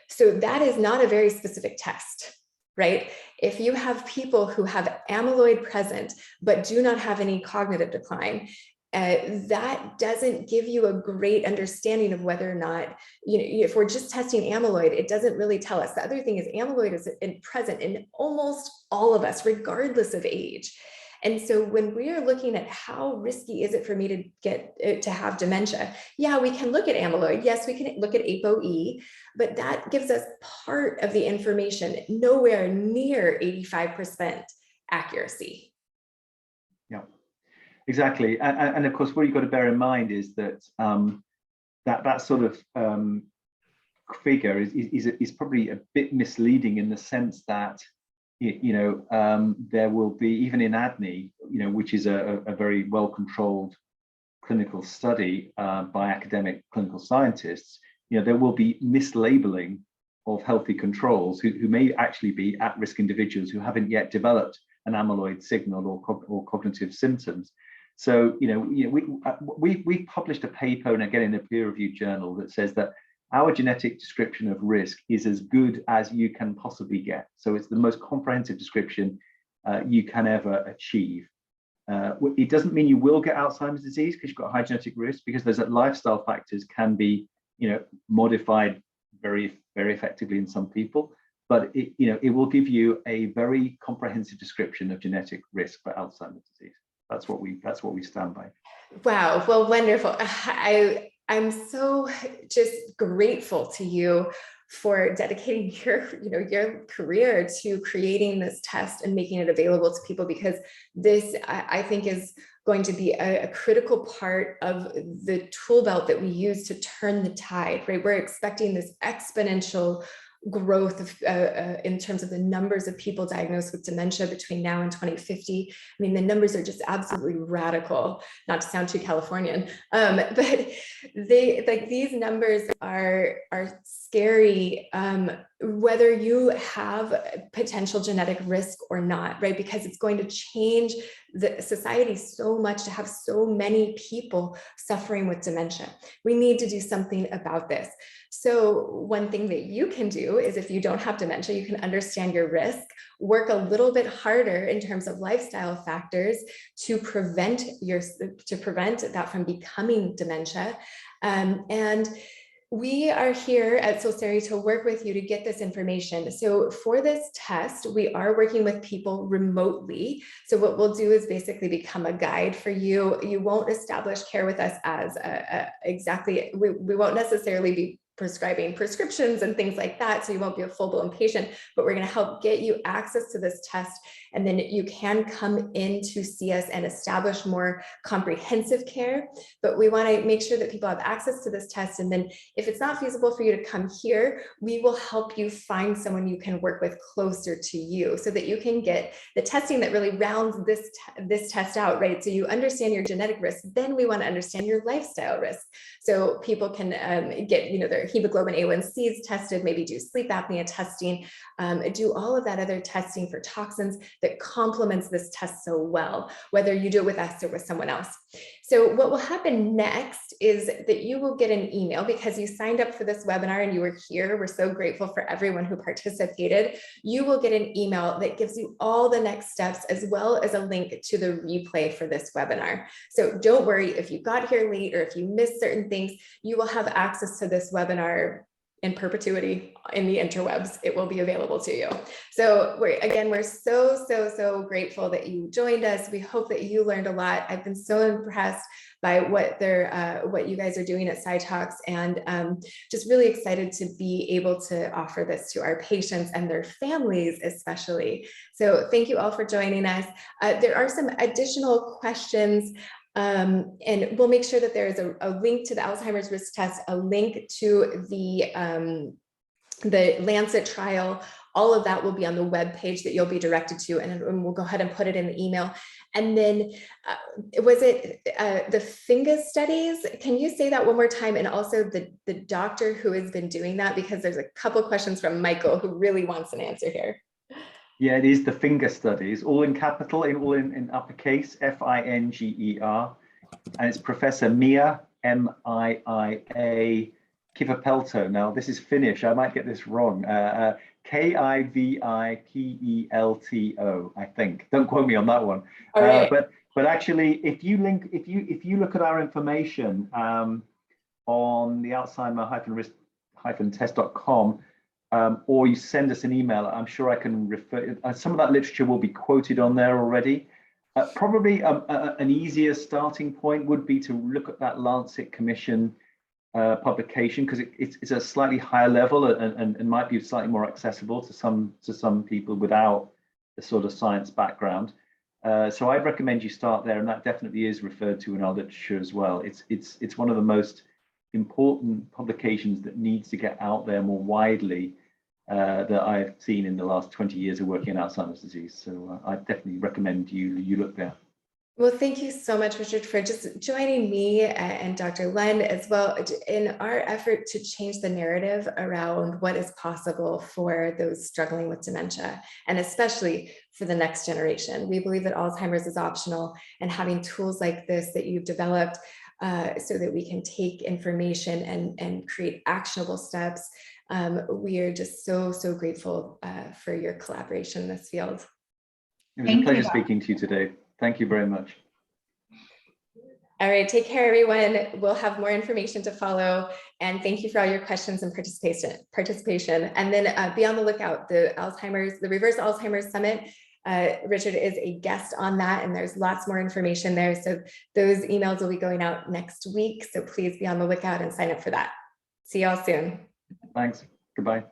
[SPEAKER 1] So that is not a very specific test, right? If you have people who have amyloid present, but do not have any cognitive decline, that doesn't give you a great understanding of whether or not, if we're just testing amyloid, it doesn't really tell us. The other thing is amyloid is present in almost all of us, regardless of age. And so when we are looking at how risky is it for me to have dementia, yeah, we can look at amyloid. Yes, we can look at ApoE, but that gives us part of the information, nowhere near 85% accuracy.
[SPEAKER 3] Yeah, exactly. And of course, what you've got to bear in mind is that that sort of figure is probably a bit misleading, in the sense that there will be, even in ADNI, which is a very well-controlled clinical study by academic clinical scientists, there will be mislabeling of healthy controls who may actually be at-risk individuals who haven't yet developed an amyloid signal or cognitive symptoms. So, we published a paper, and again in a peer-reviewed journal, that says that our genetic description of risk is as good as you can possibly get. So it's the most comprehensive description you can ever achieve. It doesn't mean you will get Alzheimer's disease because you've got high genetic risk, because those lifestyle factors can be, modified very, very effectively in some people. But it will give you a very comprehensive description of genetic risk for Alzheimer's disease. That's what we stand by.
[SPEAKER 1] Wow. Well, wonderful. I'm so just grateful to you for dedicating your career to creating this test and making it available to people, because this, I think, is going to be a critical part of the tool belt that we use to turn the tide, right? We're expecting this exponential growth of, in terms of the numbers of people diagnosed with dementia between now and 2050. I mean, the numbers are just absolutely radical, not to sound too Californian, but these numbers are scary, whether you have potential genetic risk or not, right? Because it's going to change the society so much to have so many people suffering with dementia. We need to do something about this. So one thing that you can do is, if you don't have dementia, you can understand your risk, work a little bit harder in terms of lifestyle factors to prevent that from becoming dementia. And we are here at Solseri to work with you to get this information. So for this test, we are working with people remotely. So what we'll do is basically become a guide for you. You won't establish care with us as exactly, we won't necessarily be prescribing prescriptions and things like that, so you won't be a full-blown patient, but we're going to help get you access to this test, and then you can come in to see us and establish more comprehensive care. But we want to make sure that people have access to this test, and then if it's not feasible for you to come here, we will help you find someone you can work with closer to you, so that you can get the testing that really rounds this test out, right? So you understand your genetic risk, then we want to understand your lifestyle risk, so people can get their hemoglobin A1Cs tested, maybe do sleep apnea testing, do all of that other testing for toxins that complements this test so well, whether you do it with us or with someone else. So what will happen next is that you will get an email, because you signed up for this webinar and you were here. We're so grateful for everyone who participated. You will get an email that gives you all the next steps, as well as a link to the replay for this webinar. So don't worry if you got here late or if you missed certain things, you will have access to this webinar in perpetuity in the interwebs. It will be available to you. So we're so grateful that you joined us. We hope that you learned a lot. I've been so impressed by what you guys are doing at SciTalks, and just really excited to be able to offer this to our patients and their families especially. So thank you all for joining us. There are some additional questions, and we'll make sure that there is a link to the Alzheimer's risk test, a link to the Lancet trial. All of that will be on the web page that you'll be directed to, and we'll go ahead and put it in the email. And then was it the Fda studies? Can you say that one more time? And also the doctor who has been doing that, because there's a couple questions from Michael who really wants an answer here.
[SPEAKER 3] Yeah, it is the Fda studies, all in capital, all in uppercase, F-I-N-G-E-R. And it's Professor Mia, M-I-I-A, Kivipelto. Now, this is Finnish. I might get this wrong. K-I-V-I-P-E-L-T-O, I think. Don't quote me on that one.
[SPEAKER 1] All right.
[SPEAKER 3] But actually, if you look at our information on the Alzheimer-risk-test.com, or you send us an email, I'm sure I can refer. Some of that literature will be quoted on there already. Probably an easier starting point would be to look at that Lancet Commission publication, because it's a slightly higher level and might be slightly more accessible to some people without the sort of science background. So I'd recommend you start there, and that definitely is referred to in our literature as well. It's one of the most important publications that needs to get out there more widely that I've seen in the last 20 years of working in Alzheimer's disease. So I definitely recommend you look there.
[SPEAKER 1] Well, thank you so much, Richard, for just joining me and Dr. Len as well in our effort to change the narrative around what is possible for those struggling with dementia, and especially for the next generation. We believe that Alzheimer's is optional, and having tools like this that you've developed so that we can take information and create actionable steps. We are just so grateful for your collaboration in this field.
[SPEAKER 3] It was a pleasure speaking to you today. Thank you very much.
[SPEAKER 1] All right, take care, everyone. We'll have more information to follow. And thank you for all your questions and participation. And then be on the lookout, the Reverse Alzheimer's Summit. Richard is a guest on that, and there's lots more information there. So those emails will be going out next week. So please be on the lookout and sign up for that. See y'all soon.
[SPEAKER 3] Thanks. Goodbye.